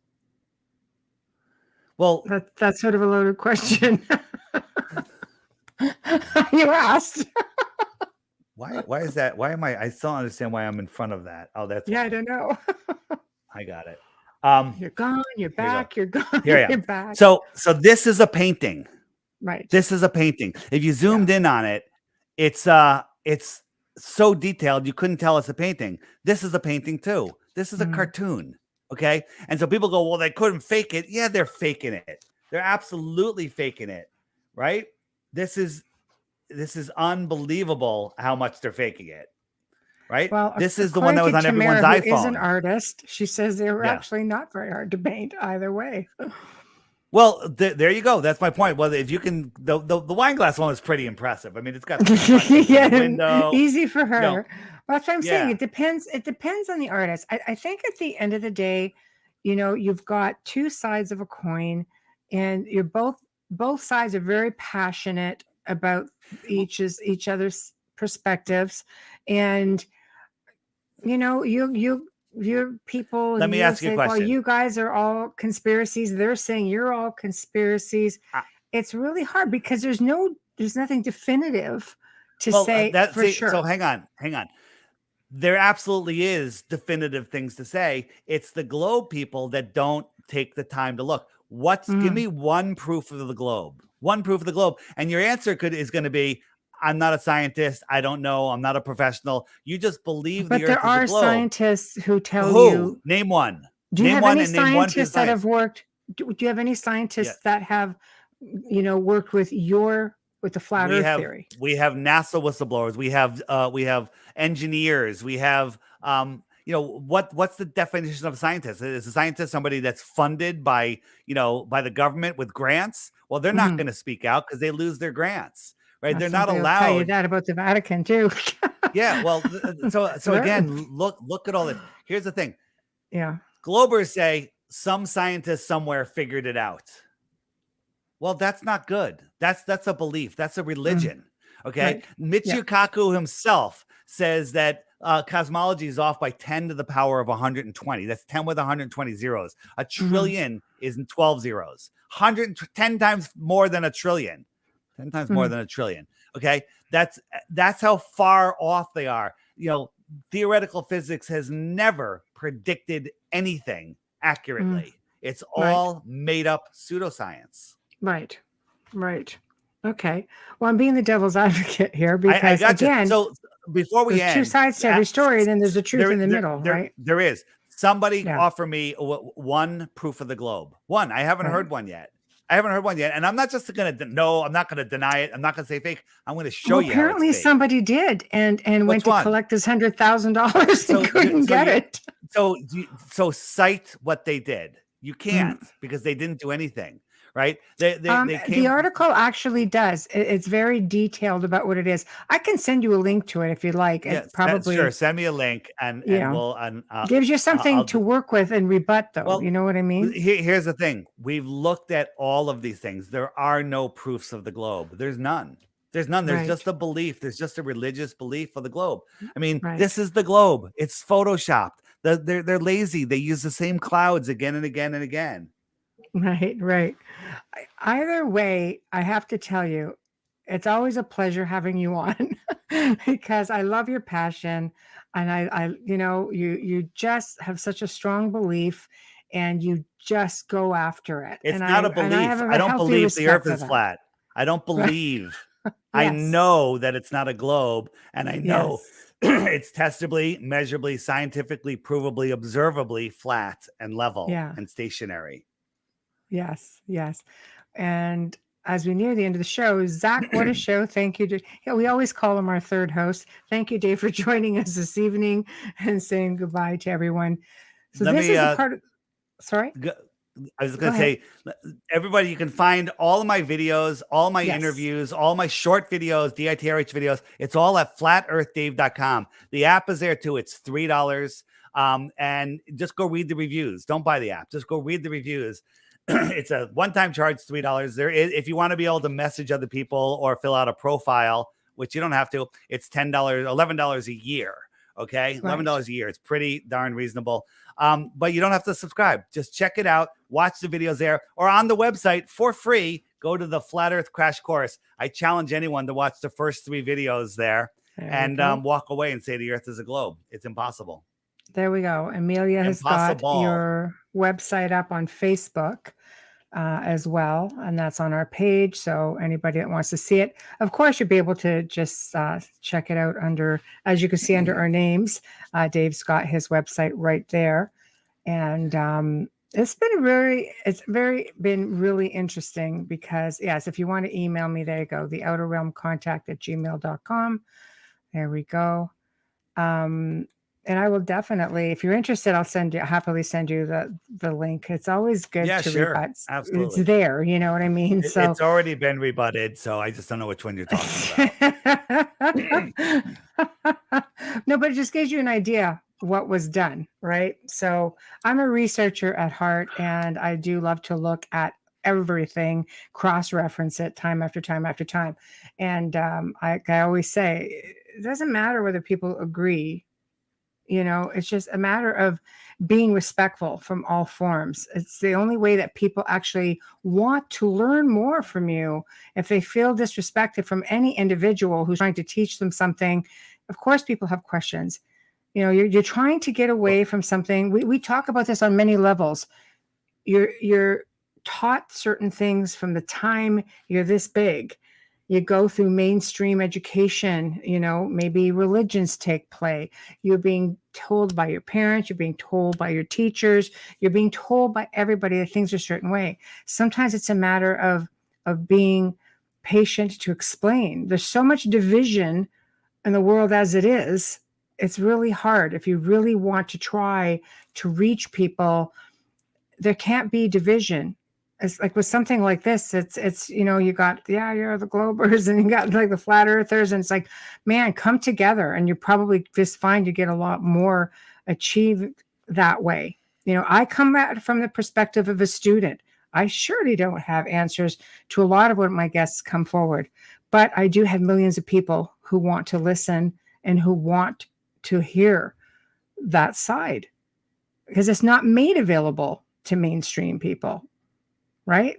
Well, that's sort of a loaded question. You asked. Why is that? Why am I still don't understand why I'm in front of that. Oh, that's Yeah, why. I don't know. I got it. You're gone, you're back, you're gone, Here I am. you're back. So this is a painting. Right. This is a painting. If you zoomed in on it, it's so detailed you couldn't tell it's a painting. This is a painting too. This is a cartoon. Okay. And so people go, well, they couldn't fake it. Yeah, they're faking it. They're absolutely faking it. Right? This is unbelievable how much they're faking it. Right? Well, this is the one that was on everyone's Tamara, iPhone. who is an artist. She says they were actually not very hard to paint either way. Well, there you go. That's my point. Well, if you can, the wine glass one is pretty impressive. I mean, it's got the window. Easy for her. Well, that's what I'm saying. Yeah. It depends on the artist. I think at the end of the day, you've got two sides of a coin, and you're both sides are very passionate about each other's perspectives, and your people. Let me ask you a question. Well, you guys are all conspiracies. They're saying you're all conspiracies. It's really hard because there's nothing definitive to say for sure. So hang on. There absolutely is definitive things to say. It's the globe people that don't take the time to look. Give me one proof of the globe. One proof of the globe. And your answer is going to be, I'm not a scientist. I don't know. I'm not a professional. You just believe the Earth is a globe. But there are scientists who tell you. Name one. Do you have any scientists that have worked? Do you have any scientists that have, worked with the flat Earth theory? We have NASA whistleblowers. We have engineers. We have what's the definition of a scientist? Is a scientist somebody that's funded by the government with grants? Well, they're not going to speak out because they lose their grants. Right, they're not allowed. Tell you that about the Vatican too. Yeah, well, so again, look at all this. Here's the thing. Yeah, Globers say some scientist somewhere figured it out. Well, that's not good. That's a belief. That's a religion. Okay, right. Michio Kaku himself says that cosmology is off by 10 to the power of 120. That's 10 with 120 zeros. A trillion is in 12 zeros. 10 times more than a trillion. 10 times more than a trillion. Okay. That's how far off they are. Theoretical physics has never predicted anything accurately. It's all made up pseudoscience. Right. Okay. Well, I'm being the devil's advocate here because again, so before we there's two sides to every story, then there's a truth in the middle, right? There is. Somebody offer me one proof of the globe. One. I haven't heard one yet. And I'm not just going to I'm not going to deny it. I'm not going to say fake. I'm going to show you. Apparently somebody did and went to collect his $100,000 and couldn't get it. So cite what they did. You can't because they didn't do anything. right? They The came. article actually does. It's very detailed about what it is. I can send you a link to it if you'd like. It Yes, sure. probably, Send me a link, and you know, we'll gives you something I'll to do. work with and rebut, though. Well, You know what I mean? here's the thing. We've looked at all of these things. There are no proofs of the globe. There's none. There's none. There's Right, just a belief. There's just a religious belief of the globe. I mean, right, this is the globe. It's photoshopped. They're lazy. They use the same clouds again and again and again. right, right. Either way, I have to tell you, it's always a pleasure having you on because I love your passion, and you just have such a strong belief, and you just go after it, It's and not a I have belief. I a don't healthy believe the respect earth for is that. flat. I don't Right? believe. I Yes, know that it's not a globe, and I know yes, it's testably, measurably, scientifically, provably, observably flat and level yeah, and stationary. yes, yes. And as we near the end of the show, Zach, what a show! Thank you. Yeah, we always call him our third host. Thank you, Dave, for joining us this evening and saying goodbye to everyone. So Let this me is the part of, sorry, go, I was go going to ahead. say, everybody, you can find all of my videos, all my Yes. interviews, all my short videos, DITRH videos. It's all at flatearthdave.com. The app is there too. It's $3. And just go read the reviews. Don't buy the app. Just go read the reviews. It's a one-time charge, $3. There is, if you want to be able to message other people or fill out a profile, which you don't have to, it's $10, $11 a year. Okay, Right. $11 a year. It's pretty darn reasonable. But you don't have to subscribe. Just check it out, watch the videos there, or on the website for free. Go to the Flat Earth Crash Course. I challenge anyone to watch the first 3 videos there There we and go. walk away and say the Earth is a globe. It's impossible. There we go. Amelia has got Impossible. your website up on Facebook as well, and that's on our page. So anybody that wants to see it, of course, you'll be able to just check it out under, as you can see under our names. Dave's got his website right there, and it's been really interesting because yes, if you want to email me, there you go, the outer realm contact at gmail.com. There we go. And I will definitely, if you're interested, happily send you the link. It's always good Yeah, to sure. rebut. It's Absolutely. there, you know what I mean? So It's already been rebutted, so I just don't know which one you're talking about. no, but it just gives you an idea what was done, right? So I'm a researcher at heart, and I do love to look at everything, cross-reference it time after time after time. And I always say, it doesn't matter whether people agree. It's just a matter of being respectful from all forms. It's the only way that people actually want to learn more from you. If they feel disrespected from any individual who's trying to teach them something, of course, people have questions. You're trying to get away from something. We talk about this on many levels. You're taught certain things from the time you're this big. You go through mainstream education, maybe religions take play. You're being told by your parents, you're being told by your teachers, you're being told by everybody that things are a certain way. Sometimes it's a matter of being patient to explain. There's so much division in the world as it is. It's really hard. If you really want to try to reach people, there can't be division. It's like with something like this, it's you got, you're the globers and you got like the flat earthers, and it's like, man, come together and you probably just find you get a lot more achieved that way. I come at it from the perspective of a student. I surely don't have answers to a lot of what my guests come forward, but I do have millions of people who want to listen and who want to hear that side, because it's not made available to mainstream people, right?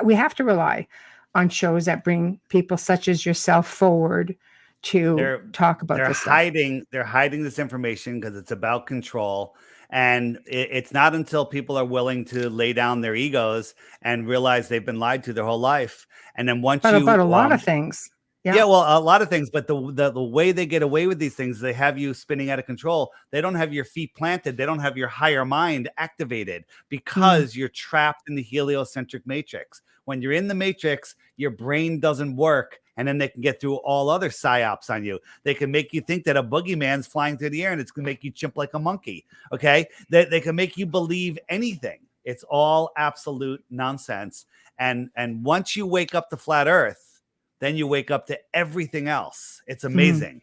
We have to rely on shows that bring people such as yourself forward to They're talk about this stuff. they're hiding this information because it's about control. And it's not until people are willing to lay down their egos and realize they've been lied to their whole life. And then once But about you a lot of things. yeah, Yeah. well, a lot of things, but the way they get away with these things, they have you spinning out of control. They don't have your feet planted. They don't have your higher mind activated because you're trapped in the heliocentric matrix. When you're in the matrix, your brain doesn't work, and then they can get through all other psyops on you. They can make you think that a boogeyman's flying through the air and it's going to make you chimp like a monkey. Okay, they can make you believe anything. It's all absolute nonsense. And once you wake up to flat Earth, then you wake up to everything else. It's Mhm. amazing.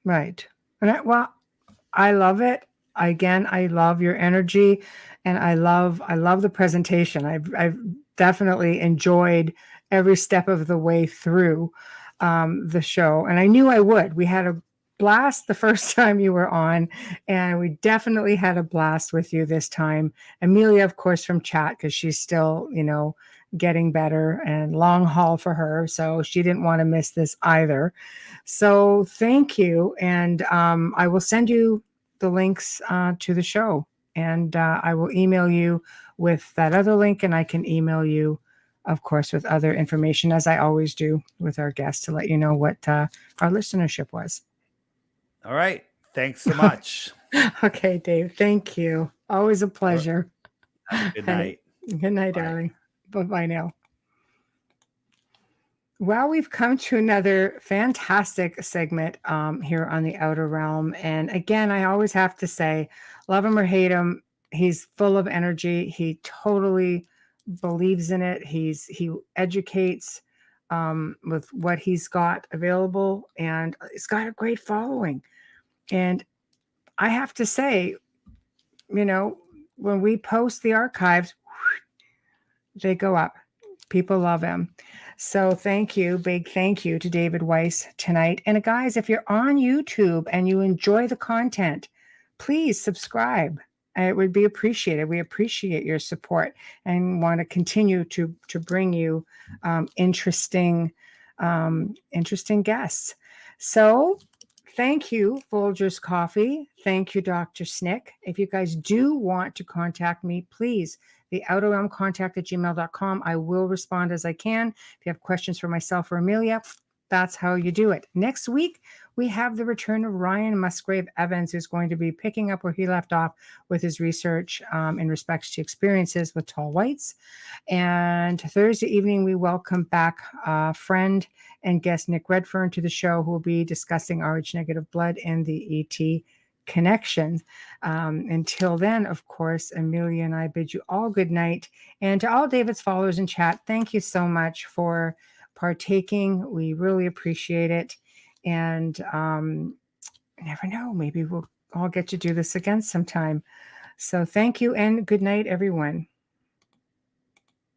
Right. And I love it. Again, I love your energy, and I love the presentation. I've definitely enjoyed every step of the way through the show, and I knew I would. We had a blast the first time you were on, and we definitely had a blast with you this time. Amelia, of course, from chat, because she's still, getting better, and long haul for her, so she didn't want to miss this either. So thank you, and I will send you the links to the show, and I will email you with that other link, and I can email you, of course, with other information, as I always do with our guests, to let you know what our listenership was. All right. Thanks so much. Okay, Dave. Thank you. Always a pleasure. Have a good night. Good night, Bye. darling. Bye-bye now. Well, we've come to another fantastic segment here on the Outer Realm. And again, I always have to say, love him or hate him, he's full of energy. He totally believes in it. He educates with what he's got available, and he's got a great following. And I have to say, when we post the archives, they go up. People love him. So thank you, big thank you to David Weiss tonight. And guys, if you're on YouTube and you enjoy the content, please subscribe. It would be appreciated. We appreciate your support and want to continue to bring you interesting guests. So thank you, Folgers Coffee. Thank you, Dr. Snick. If you guys do want to contact me, please, the outerrealmcontact@gmail.com. I will respond as I can. If you have questions for myself or Amelia, that's how you do it. Next week, we have the return of Ryan Musgrave Evans, who's going to be picking up where he left off with his research in respect to experiences with tall whites. And Thursday evening, we welcome back friend and guest Nick Redfern to the show, who will be discussing Rh-negative blood and the ET connection. Until then, of course, Amelia and I bid you all good night. And to all David's followers in chat, thank you so much for partaking. We really appreciate it. And never know, maybe we'll all get to do this again sometime. So thank you and good night, everyone.